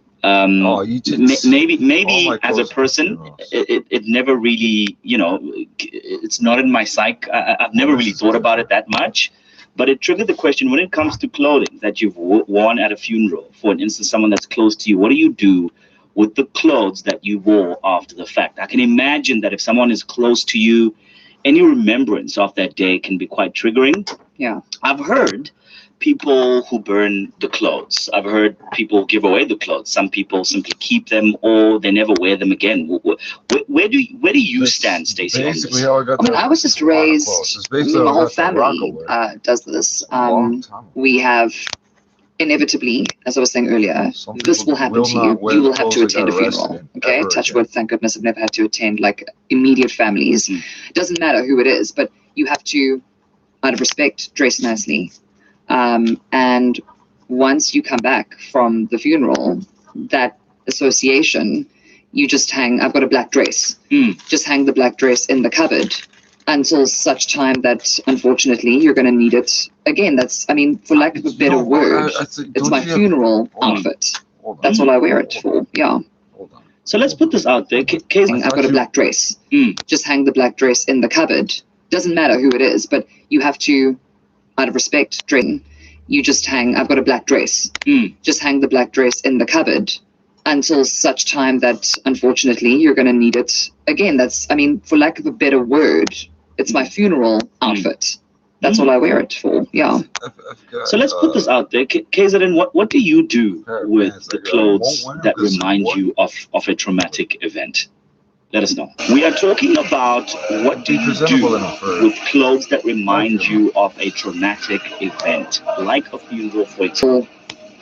Maybe as a person, it never really, you know, it's not in my psyche. I've never really thought about it that much. But it triggered the question, when it comes to clothing that you've worn at a funeral, for instance, someone that's close to you, what do you do with the clothes that you wore after the fact? I can imagine that if someone is close to you, any remembrance of that day can be quite triggering. Yeah. I've heard people who burn the clothes. I've heard people give away the clothes. Some people simply keep them or they never wear them again. Where do you stand, Stacey? Basically, how I got I was just raised. My whole family does this. We have inevitably, as I was saying earlier, this will happen to you. You will have to attend a funeral. Okay, touch wood. Thank goodness I've never had to attend like immediate families. Doesn't matter who it is, but you have to, out of respect, dress nicely. And once you come back from the funeral, that association, you just hang. I've got a black dress. Just hang the black dress in the cupboard until such time that, unfortunately, you're going to need it again. That's, I mean, for lack of a better word, it's my funeral outfit. That's all I wear it for. Yeah. So let's put this out there. I've got a black dress. Just hang the black dress in the cupboard. Doesn't matter who it is, but you have to, out of respect, you just hang. I've got a black dress. Just hang the black dress in the cupboard until such time that, unfortunately, you're going to need it again. That's, I mean, for lack of a better word, it's my funeral outfit. That's all I wear it for. Yeah. So let's put this out there. KZN, what do you do with the clothes that remind you of a traumatic event? Let us know. We are talking about what do you do with clothes that remind you of a traumatic event, like a funeral, for example.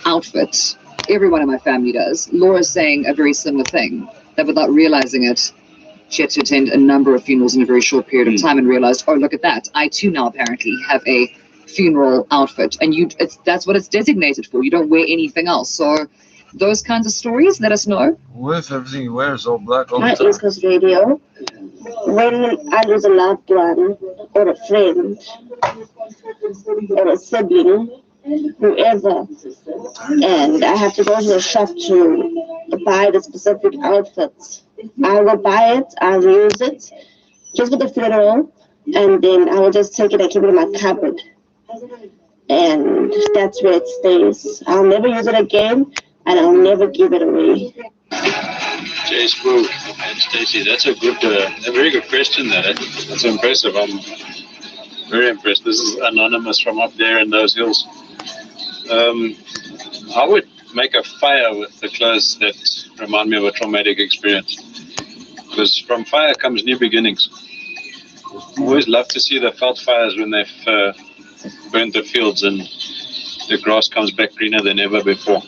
Outfits. Everyone in my family does. Laura's saying a very similar thing, that without realizing it, she had to attend a number of funerals in a very short period of time and realized, oh, look at that. I too now apparently have a funeral outfit. And that's what it's designated for. You don't wear anything else. So those kinds of stories, let us know. What if everything you wear is all black all the My time? East Coast Radio. When I lose a loved one or a friend or a sibling, whoever, and I have to go to the shop to buy the specific outfits, I will buy it, I'll use it just for the funeral, and then I will just take it and keep it in my cupboard. And that's where it stays. I'll never use it again, and I'll never give it away. Jay Spoo and Stacey, that's a very good question. That's impressive. I'm very impressed. This is anonymous from up there in those hills. I would make a fire with the clothes that remind me of a traumatic experience, because from fire comes new beginnings. I always love to see the veld fires when they've burnt the fields and the grass comes back greener than ever before.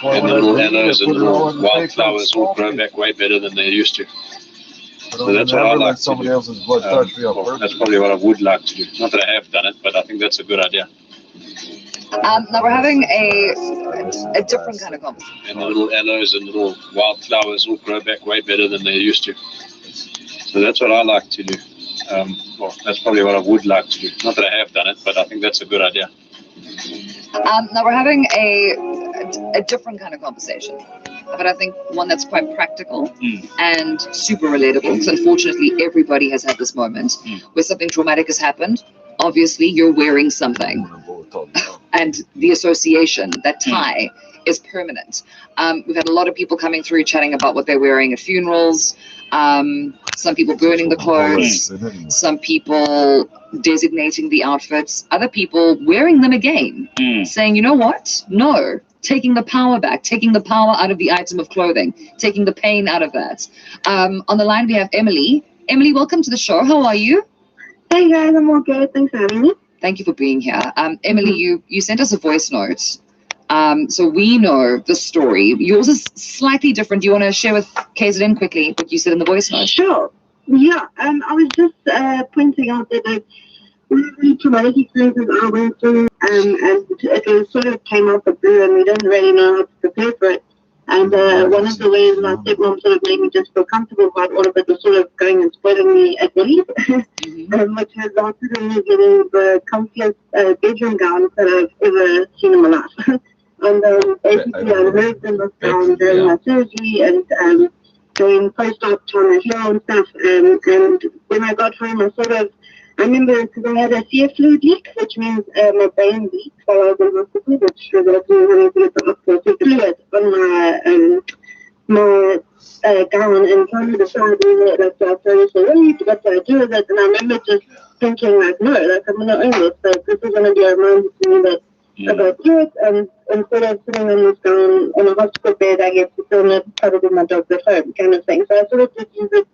And the little aloes and little wildflowers all grow back way better than they used to. So that's what I like to do. That's probably what I would like to do. Not that I have done it, but I think that's a good idea. Now we're having a different kind of conversation. And the little aloes and little wildflowers all grow back way better than they used to. So that's what I like to do. That's probably what I would like to do. Not that I have done it, but I think that's a good idea. Now we're having a different kind of conversation, but I think one that's quite practical and super relatable. Because unfortunately, everybody has had this moment where something traumatic has happened. Obviously, you're wearing something, and the association, that tie, is permanent. We've had a lot of people coming through chatting about what they're wearing at funerals. Some people burning the clothes, some people designating the outfits, other people wearing them again, saying, you know what? No, taking the power back, taking the power out of the item of clothing, taking the pain out of that. On the line, we have Emily. Emily, welcome to the show. How are you? Hey guys, I'm all good. Thanks for having me. Thank you for being here. Emily, you sent us a voice note. So we know the story. Yours is slightly different. Do you want to share with KZN quickly what you said in the voice note? Sure. Yeah, I was just pointing out that like really traumatic experiences I went through, and it sort of came out the blue, and we didn't really know how to prepare for it. And one of the ways my stepmom sort of made me just feel comfortable about all of it was sort of going and spoiling me at Willie, which has resulted in me getting the comfiest bedroom gowns that I've ever seen in my life. And basically, I lived in this gown during my surgery and during post-op time at home and stuff. And when I got home, I remember because I had a fear fluid leak, which means my brain leaked while I was in hospital, which resulted in having to get the hospital fluid on my gown and trying to decide like I started saying, what do I do with it? And I remember just thinking like, no, like I'm gonna own it. Like this is gonna be a reminder to me that I got through it, and instead of sitting on this gown in a hospital bed, I get to film it probably with my dog at home kind of thing. So I sort of just use it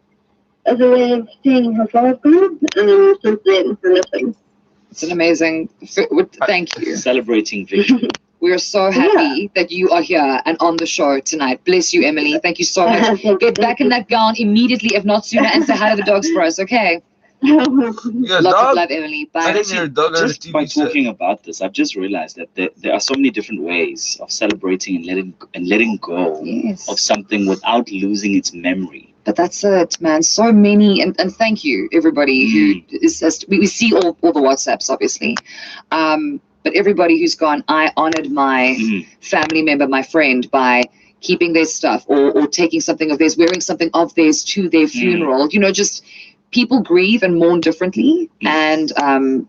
as a way of seeing how far I've gone, and since then kind of thing. It's an amazing, thank you. Celebrating victory. We are so happy that you are here and on the show tonight. Bless you, Emily. Thank you so much. Get back in that gown immediately, if not sooner, and say hi to the dogs for us, okay? Lots of love, Emily. Bye. Just by talking about this, I've just realized that there are so many different ways of celebrating and letting go of something without losing its memory. But that's it, man. So many, and thank you, everybody who is. We see all the WhatsApps, obviously. But everybody who's gone, I honored my family member, my friend, by keeping their stuff or taking something of theirs, wearing something of theirs to their funeral. You know, just people grieve and mourn differently. And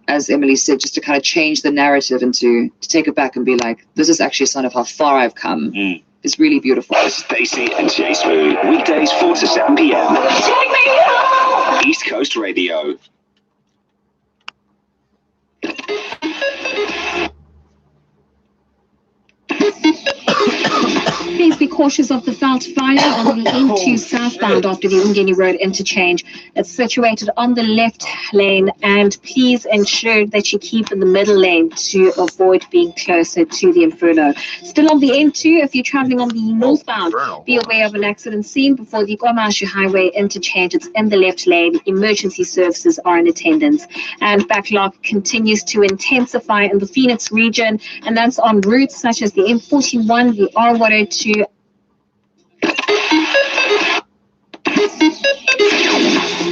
as Emily said, just to kind of change the narrative and to take it back and be like, this is actually a sign of how far I've come. It's really beautiful. Stacey and Jay Smooth, weekdays 4 to 7 p.m. Take me home! East Coast Radio. Please be cautious of the felt fire on the M2 southbound after the Umgeni Road interchange. It's situated on the left lane, and please ensure that you keep in the middle lane to avoid being closer to the Inferno. Still on the M2, if you're traveling on the northbound, be aware of an accident scene before the Kwamashu Highway interchange. It's in the left lane. Emergency services are in attendance. And backlog continues to intensify in the Phoenix region, and that's on routes such as the M41, the R102,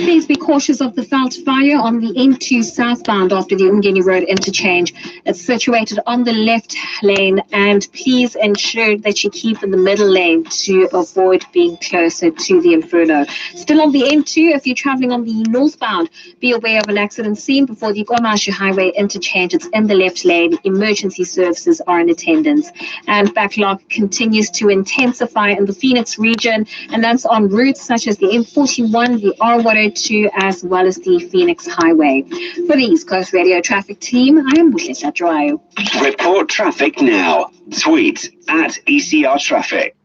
Please be cautious of the felt fire on the M2 southbound after the Umgeni Road interchange. It's situated on the left lane, and please ensure that you keep in the middle lane to avoid being closer to the Inferno. Still on the M2, if you're traveling on the northbound, be aware of an accident scene before the Kwamashu Highway interchange. It's in the left lane. Emergency services are in attendance. And backlog continues to intensify in the Phoenix region, and that's on routes such as the M41, the R102, as well as the Phoenix Highway. For the East Coast Radio Traffic Team, I am Bushesha Droyo. Report traffic now. Tweet at ECR Traffic.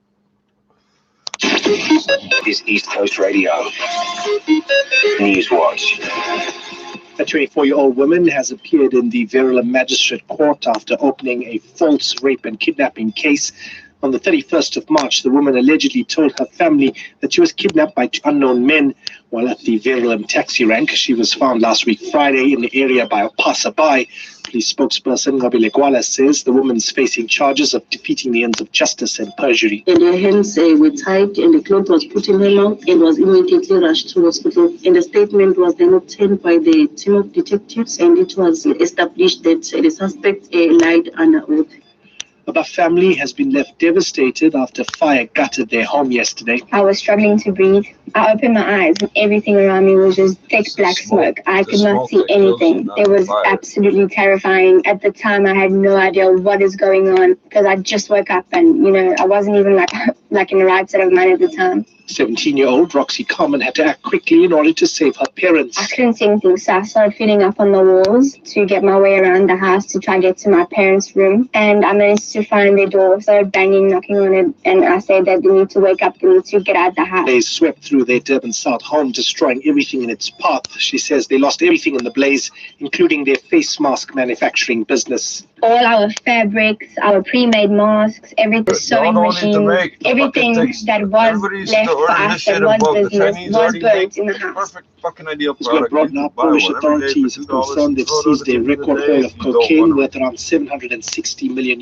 Is East Coast Radio. News Watch. A 24-year-old woman has appeared in the Verulam Magistrate Court after opening a false rape and kidnapping case. On the 31st of March, the woman allegedly told her family that she was kidnapped by unknown men while at the Verulam taxi rank. She was found last week Friday in the area by a passerby. Police spokesperson Ngabile Gwala says the woman's facing charges of defeating the ends of justice and perjury. And her hands were tied, and the cloth was put in her mouth and was immediately rushed to hospital. And the statement was then obtained by the team of detectives, and it was established that the suspect lied under oath. A family has been left devastated after fire gutted their home yesterday. I was struggling to breathe. I opened my eyes and everything around me was just thick black smoke. I could not see anything. It was absolutely terrifying. At the time, I had no idea what is going on because I just woke up and, I wasn't even like in the right state of mind at the time. 17-year-old Roxy Carmen had to act quickly in order to save her parents. I couldn't see anything, so I started feeling up on the walls to get my way around the house to try to get to my parents' room. And I managed to find their door, started banging, knocking on it, and I said that they need to wake up, they need to get out of the house. They swept through their Durban South home, destroying everything in its path. She says they lost everything in the blaze, including their face mask manufacturing business. All our fabrics, our pre-made masks, everything, sewing machines, everything that was left for us, that was business, was burnt in the house. It's been brought up. Polish authorities have confirmed they've seized a record haul of cocaine worth around $760 million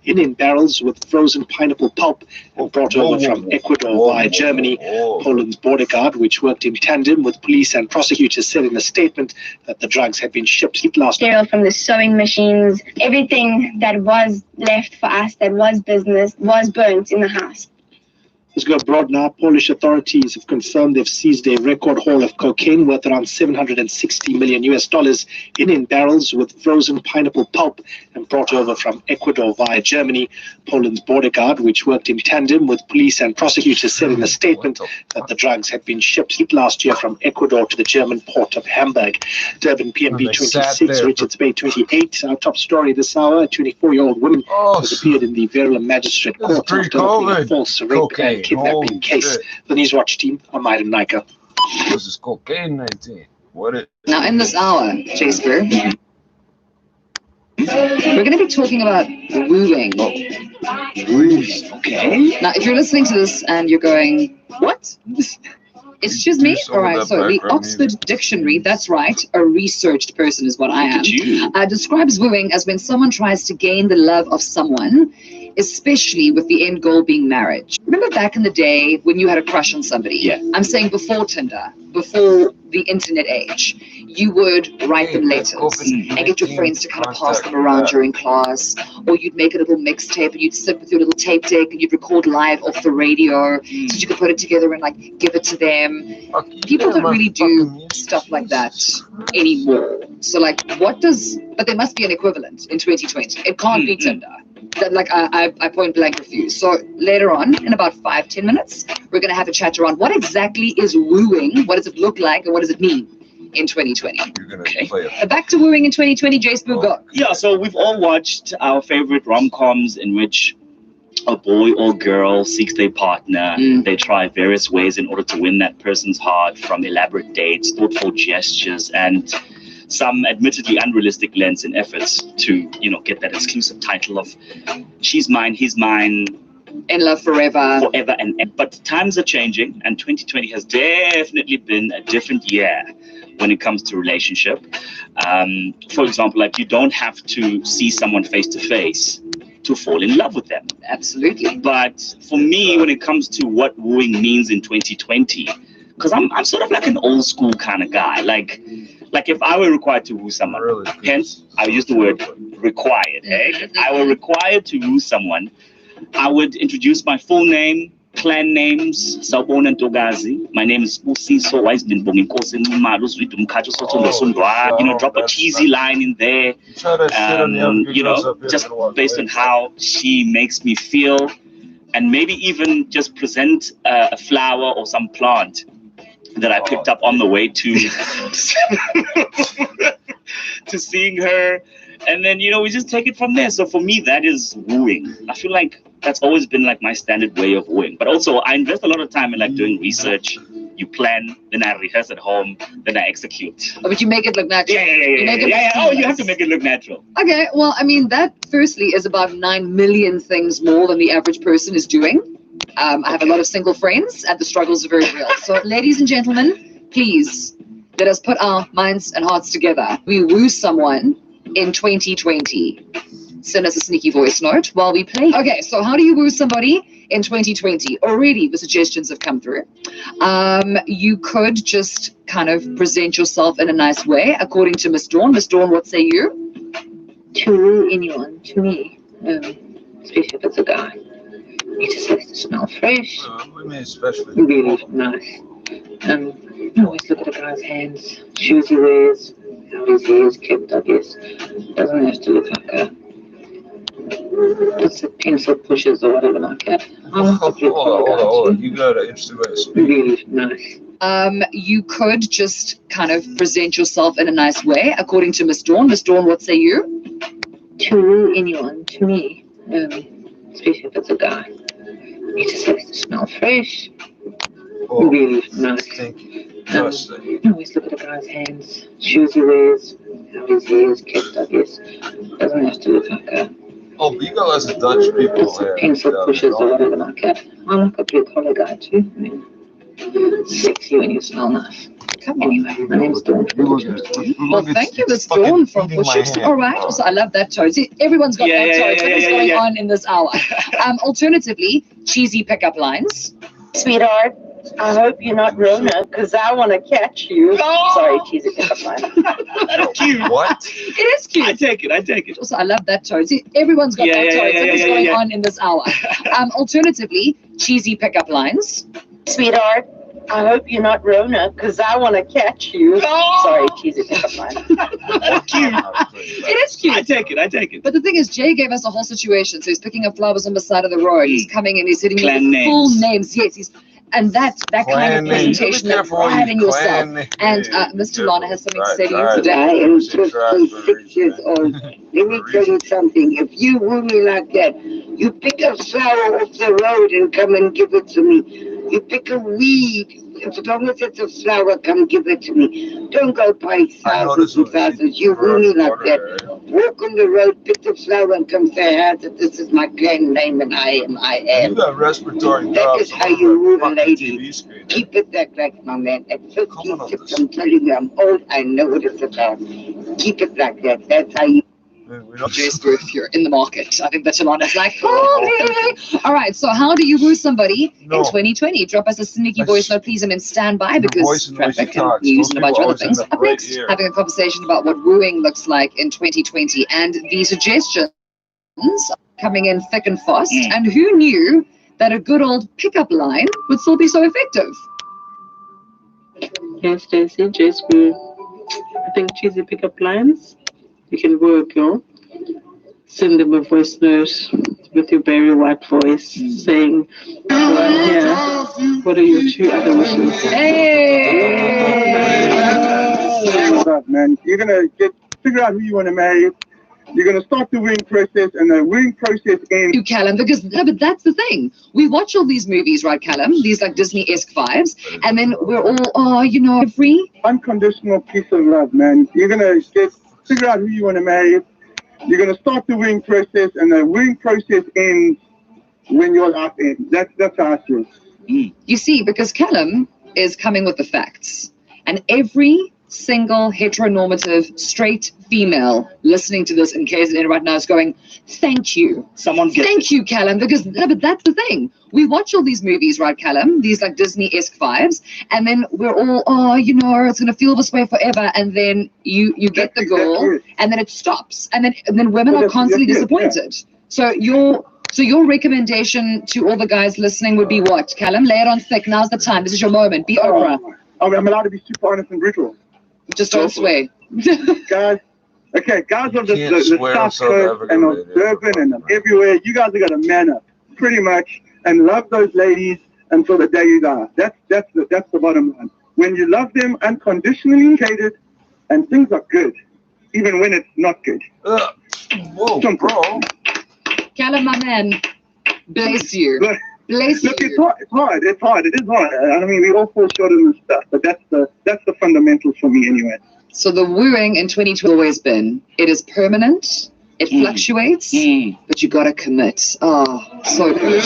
in barrels with frozen pineapple pulp and brought over from Ecuador via Germany. Poland's border guard, which worked in tandem with police and prosecutors, said in a statement that the drugs had been shipped last week. From the sewing machines, everything that was left for us, that was business, was burnt in the house. Let's go abroad now. Polish authorities have confirmed they've seized a record haul of cocaine worth around $760 million in barrels with frozen pineapple pulp and brought over from Ecuador via Germany. Poland's border guard, which worked in tandem with police and prosecutors, said in a statement that the drugs had been shipped last year from Ecuador to the German port of Hamburg. Durban PNB 26, Richards Bay 28. Our top story this hour, a 24-year-old woman has appeared in the Verulam Magistrate Court after opening a false rape and kidnapping case. The Newswatch team, I'm Myron Nika. This is cocaine 19. What it? Now, in this hour, Jasper, we're going to be talking about wooing. Okay. Now, if you're listening to this and you're going, what? Excuse me? All right, so the Oxford Dictionary, that's right, a researched person is what I am, describes wooing as when someone tries to gain the love of someone, especially with the end goal being marriage. Remember back in the day when you had a crush on somebody? Yeah. I'm saying before Tinder, before the internet age, you would write them letters and get your friends to kind of pass them around during class, or you'd make a little mixtape and you'd sit with your little tape deck and you'd record live off the radio so you could put it together and like give it to them. People don't really do stuff like that anymore. So like but there must be an equivalent in 2020. It can't be Tinder. That, like I point blank refuse. So later on, in about 5-10 minutes, we're going to have a chat around what exactly is wooing, what does it look like, and what does it mean in 2020. Back to wooing in 2020, Jace Boo, go. Yeah, so we've all watched our favorite rom-coms in which a boy or girl seeks their partner. They try various ways in order to win that person's heart, from elaborate dates, thoughtful gestures, and some admittedly unrealistic lengths and efforts to, get that exclusive title of she's mine, he's mine, in love forever. But times are changing, and 2020 has definitely been a different year when it comes to relationship. For example, like you don't have to see someone face to face to fall in love with them. Absolutely. But for me, when it comes to what wooing means in 2020, because I'm sort of like an old school kind of guy. Like if I were required to woo someone, hence I use the word required. If I were required to woo someone, I would introduce my full name, clan names, Sawubona Ntokazi. My name is Usiso Waisdinbong Inkosi Numalo Sweetum Kacho Soto Lesundwa. Drop a cheesy line in there. Just based on how she makes me feel, and maybe even just present a flower or some plant that I picked up on the way to to seeing her. And then, we just take it from there. So for me, that is wooing. I feel like that's always been like my standard way of wooing. But also I invest a lot of time in like doing research. You plan, then I rehearse at home, then I execute. Oh, but you make it look natural. Yeah. Oh, you have to make it look natural. Okay, well, I mean, that firstly is about 9 million things more than the average person is doing. I have a lot of single friends, and the struggles are very real. So, ladies and gentlemen, please let us put our minds and hearts together. We woo someone in 2020. Send us a sneaky voice note while we play. Okay, so how do you woo somebody in 2020? Already the suggestions have come through. You could just kind of present yourself in a nice way, according to Miss Dawn. Miss Dawn, what say you? To woo anyone, to me, especially if it's a guy, he just has to smell fresh. Especially really nice. Always look at a guy's hands, shoes he wears, how his hair is kept, I guess. Doesn't have to look like a pencil pushers or whatever like that. Hold on. You got an interesting way to speak. Really nice. You could just kind of present yourself in a nice way, according to Miss Dawn. Miss Dawn, what say you? To woo anyone, to me, especially if it's a guy, he just has to smell fresh. Really nice. Always look at a guy's hands, shoes he wears, how his hair is kept, I guess. Doesn't have to look like a but you got lots of Dutch people there. Pencil pushers or whatever like that. I like a blue collar guy too. I mean, sexy when you smell nice. Anyway, my name's Dawn. Well, thank you, Miss Dawn from Pushers. All right. Also, I love that tone. See, everyone's got that tone. What's going on in this hour? Alternatively, cheesy pickup lines. Sweetheart, I hope you're not Rona, because I want to catch you. Sorry, cheesy pickup line. That's cute. What? It is cute. I take it. Also, I love that tone. See, everyone's got that tone. Something's going on in this hour. Alternatively, cheesy pickup lines. Sweetheart, I hope you're not Rona, because I want to catch you. Sorry, cheesy pickup line. That's cute. It is cute. I take it. But the thing is, Jay gave us a whole situation. So he's picking up flowers on the side of the road. He's coming in, he's hitting you with Clan full names. names. Yes, and that kind of presentation, that pride in yourself. And Mr. Lana has something to say to you today. I am 56 years old. Let me tell you something. If you woo me like that, you pick a flower off the road and come and give it to me. You pick a weed. As long as it's a flower, come give it to me. Don't go buy thousands and thousands. You woo me like that. Walk on the road, pick the flower, and come say, hi, that this is my clan name, and I am. You got respiratory That is how you woo a lady. Keep it that like, my man. At 56, I'm telling you, I'm old. I know what it's about. Keep it like that. That's how you. Just if you're in the market. I think that Shalana's like, okay. All right, so how do you woo somebody in 2020? Drop us a sneaky voice note, please, and then stand by because traffic and news and a bunch of other things. Up next, having a conversation about what wooing looks like in 2020 and the suggestions coming in thick and fast. And who knew that a good old pickup line would still be so effective? Yes, Stacey, just I think cheesy pickup lines. You can work, send them a voice note with your very white voice saying, what are your 2 other wishes? What's up, man? You're going to figure out who you want to marry. You're going to start the wooing process, and the wooing process ends. You, Callum, because but that's the thing. We watch all these movies, right, Callum? These like Disney-esque vibes, and then we're all, free. Unconditional peace of love, man. You're going to figure out who you want to marry. You're going to start the wooing process, and the wooing process ends when your life ends. That's how I feel. You see, because Callum is coming with the facts, and every single heteronormative straight female listening to this in KZN right now is going, thank you. Thank you, Callum, because but that's the thing. We watch all these movies, right, Callum? These like Disney-esque vibes, and then we're all, it's gonna feel this way forever, and then you get the girl, and then it stops, and then women are constantly disappointed. So your recommendation to all the guys listening would be what, Callum? Lay it on thick. Now's the time. This is your moment. Be Oprah. I'm allowed to be super honest and brutal. Just don't sway. Guys of the South Coast and of Durban and of everywhere, you guys have got to man up, pretty much, and love those ladies until the day you die. That's the bottom line. When you love them unconditionally, and things are good, even when it's not good. Whoa, bro. Callum, my man, bless you. Look, it's hard. It is hard. I mean, we all fall short in this stuff, but that's the fundamental for me anyway. So the wooing in 2020 has always been, it is permanent, it fluctuates, but you gotta commit. Oh, so good.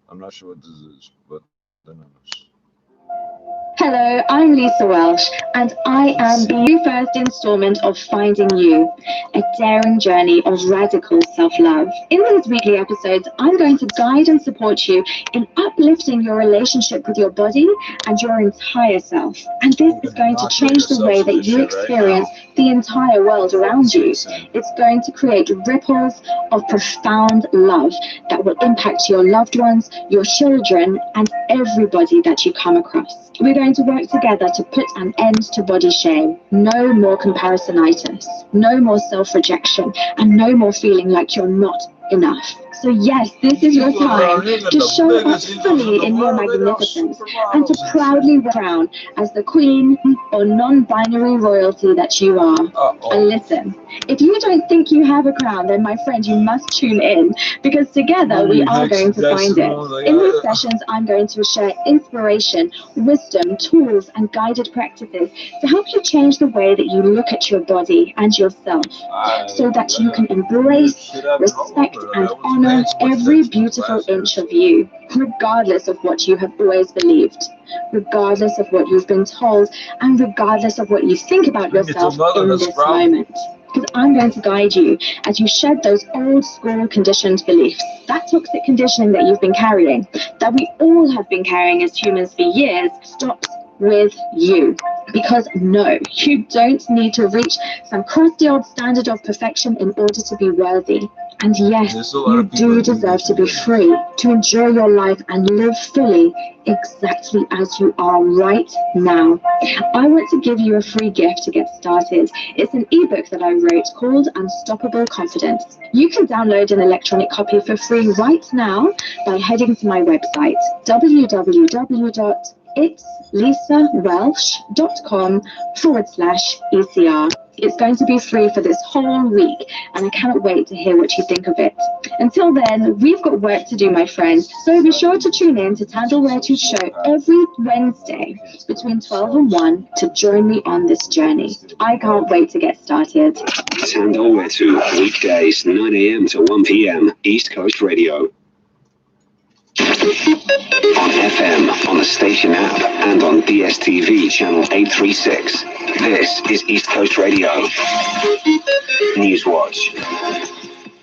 I'm not sure what this is, but then Hello, I'm Lisa Welsh, and I am the first installment of Finding You, a daring journey of radical self-love. In these weekly episodes, I'm going to guide and support you in uplifting your relationship with your body and your entire self. And this is going to change the way that you experience the entire world around you. It's going to create ripples of profound love that will impact your loved ones, your children, and everybody that you come across. We're going to work together to put an end to body shame. No more comparisonitis, no more self-rejection, and no more feeling like you're not enough. So yes, this is your time to show up fully in your magnificence and to proudly crown as the queen or non-binary royalty that you are. And listen, if you don't think you have a crown, then my friend, you must tune in, because together we are going to find it. In these sessions, I'm going to share inspiration, wisdom, tools, and guided practices to help you change the way that you look at your body and yourself, so that you can embrace, respect, and honor every beautiful inch of you, regardless of what you have always believed, regardless of what you've been told, and regardless of what you think about yourself in this moment. Because I'm going to guide you as you shed those old school conditioned beliefs, that toxic conditioning that you've been carrying, that we all have been carrying as humans for years, stops with you. Because no, you don't need to reach some crusty old standard of perfection in order to be worthy. And yes, you do deserve to be free, to enjoy your life and live fully exactly as you are right now. I want to give you a free gift to get started. It's an ebook that I wrote called Unstoppable Confidence. You can download an electronic copy for free right now by heading to my website, www.itslisawelsh.com/ECR. It's going to be free for this whole week, and I cannot wait to hear what you think of it. Until then, we've got work to do, my friends, so be sure to tune in to Tandle Wetu's show every Wednesday between 12 and 1 to join me on this journey. I can't wait to get started. Tandle Wetu, weekdays 9 a.m. to 1 p.m. East Coast Radio. On FM, on the station app, and on DSTV channel 836. This is East Coast Radio. Newswatch.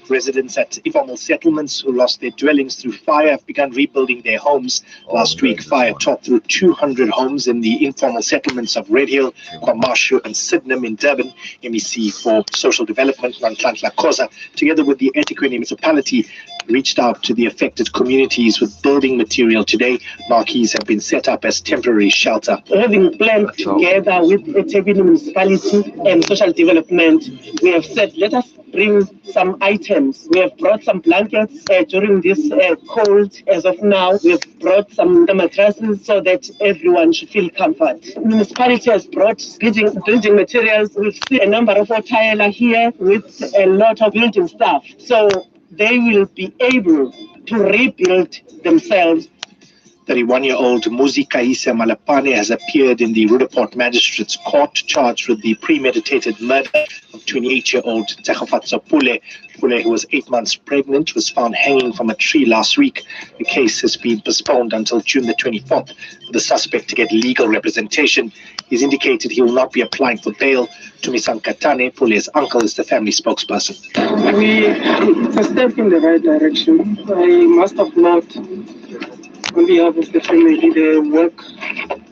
Residents at informal settlements who lost their dwellings through fire have begun rebuilding their homes. Last week, fire tore through 200 homes in the informal settlements of Red Hill, Kwamashu, and Sydenham in Durban. MEC for Social Development, Nhlanhla Khoza, together with the eThekwini municipality, reached out to the affected communities with building material today. Marquees have been set up as temporary shelter. Having planned together with eThekwini municipality and social development, we have said, let us bring some items. We have brought some blankets during this cold. As of now, we have brought some mattresses so that everyone should feel comfort. The municipality has brought building materials. We see a number of tile here with a lot of building stuff. So they will be able to rebuild themselves. 31-year-old Muzi Kaisa Malapane has appeared in the Rudaport Magistrates Court charged with the premeditated murder of 28-year-old Tsegafatso Pule. Pule, who was 8 months pregnant, was found hanging from a tree last week. The case has been postponed until June the 24th for the suspect to get legal representation. He's indicated he will not be applying for bail. Tumisan Katane, Pule's uncle, is the family spokesperson. It's a step in the right direction. I must applaud on behalf of the family, the work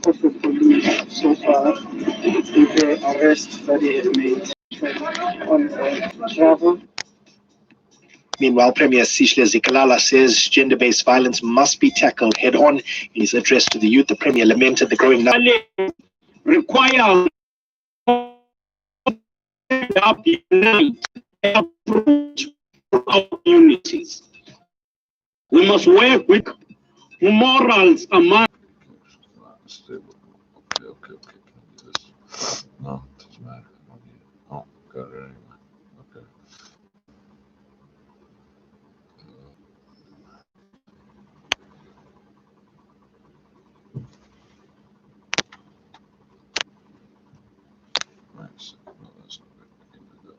of the police so far, with the arrest that they have made on travel. Meanwhile, Premier Sihle Zikalala says gender-based violence must be tackled head-on. In his address to the youth, the Premier lamented the growing number. Require our communities. We must work with morals among. Okay. No, it doesn't matter. I don't need it. Oh, got it anyway. Okay. Nice. No, that's not good. I can't do that.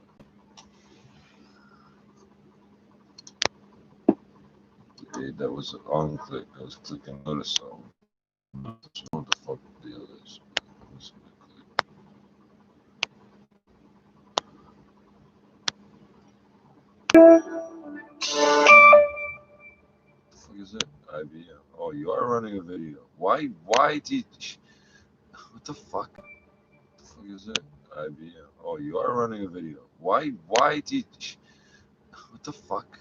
Okay, that was an on click. I was clicking notice. So I don't know what the fuck the deal is. I'm just gonna click. What the fuck is it? IBM. Oh, you are running a video. Why did what the fuck? What the fuck is it? IBM. Oh, you are running a video. Why did what the fuck?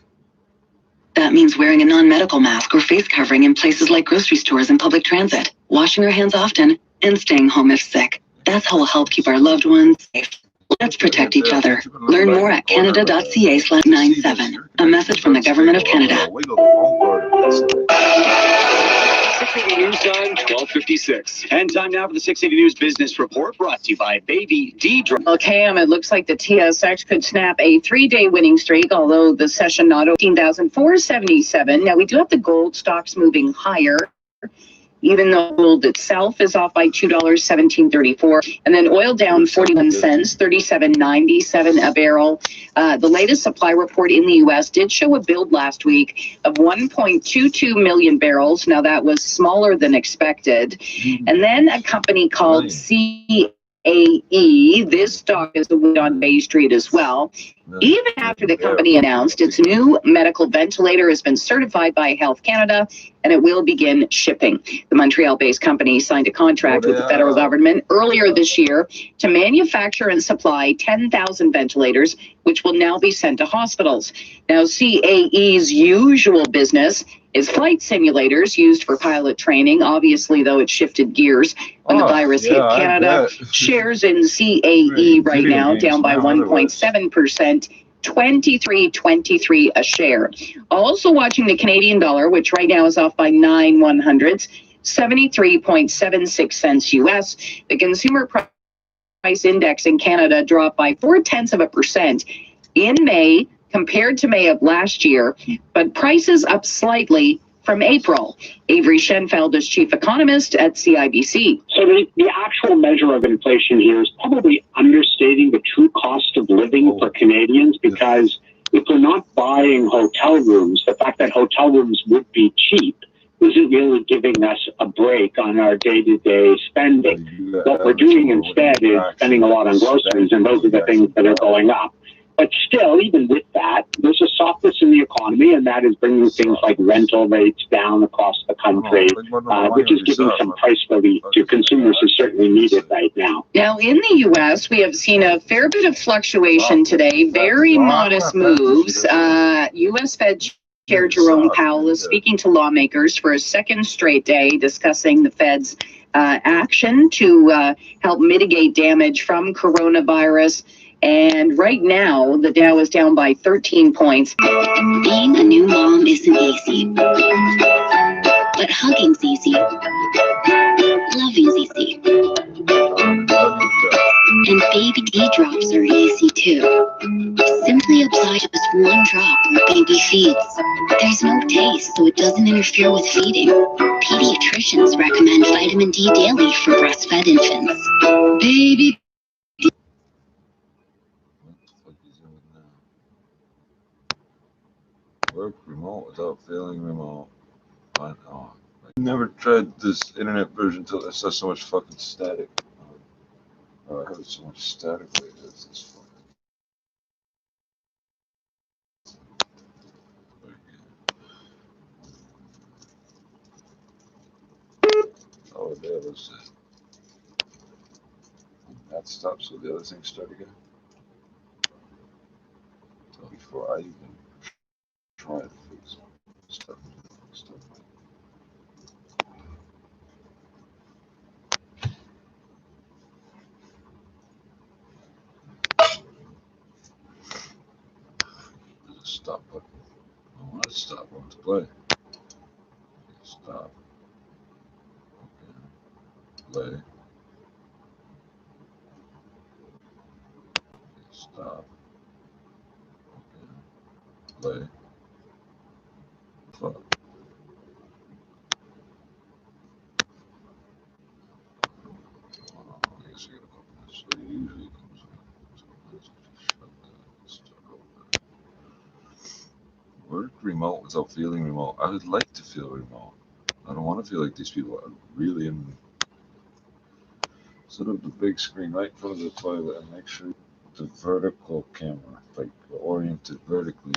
That means wearing a non-medical mask or face covering in places like grocery stores and public transit, washing your hands often, and staying home if sick. That's how we'll help keep our loved ones safe. Let's protect each other. Learn more at canada.ca/97. A message from the Government of Canada. 680 News Time, 12:56. And time now for the 680 News Business Report, brought to you by Baby D. Okay, it looks like the TSX could snap a 3-day winning streak, although the session not 18,477. Now, we do have the gold stocks moving higher, even though gold itself is off by $2.1734. And then oil down 41 cents, $37.97 a barrel. The latest supply report in the U.S. did show a build last week of 1.22 million barrels. Now, that was smaller than expected. And then a company called CAE. This stock is on Bay Street as well. Even after the company announced its new medical ventilator has been certified by Health Canada and it will begin shipping. The Montreal-based company signed a contract with the federal government earlier this year to manufacture and supply 10,000 ventilators, which will now be sent to hospitals. Now, CAE's usual business is flight simulators used for pilot training. Obviously, though, it shifted gears when the virus hit Canada. Shares in CAE right now down by 1.7%, 23.23 a share. Also watching the Canadian dollar, which right now is off by 9/100ths, 73.76 cents US. The consumer price index in Canada dropped by 0.4% in May compared to May of last year, but prices up slightly from April. Avery Schenfeld is chief economist at CIBC. So the actual measure of inflation here is probably understating the true cost of living for Canadians, because if we're not buying hotel rooms, the fact that hotel rooms would be cheap isn't really giving us a break on our day-to-day spending. What we're doing instead is spending a lot on groceries, and those are the things that are going up. But still, even with that, there's a softness in the economy, and that is bringing things like rental rates down across the country, which is giving some price relief to consumers who certainly need it right now. Now, in the U.S., we have seen a fair bit of fluctuation today, very modest moves. U.S. Fed Chair Jerome Powell is speaking to lawmakers for a second straight day, discussing the Fed's action to help mitigate damage from coronavirus. And right now, the Dow is down by 13 points. Being a new mom isn't easy, but hugging's easy. Loving's easy. And baby D drops are easy too. Simply apply just one drop where baby feeds. There's no taste, so it doesn't interfere with feeding. Pediatricians recommend vitamin D daily for breastfed infants. Baby Work remote without feeling remote. I know. I never tried this internet version until I saw so much fucking static. I heard so much static like this. It's fucking. Oh, there was that stopped, so the other thing start again. So before I even try to fix stuff. Stop button. I want to stop. I want to play. Stop. Okay. Play. Stop. Okay. Play. Fuck. I guess I gotta open this. So it usually comes up. So let's just shut that. Start over. Work remote without feeling remote. I would like to feel remote. I don't want to feel like these people are really in. Set up the big screen right in front of the toilet and make sure the vertical camera, like oriented vertically.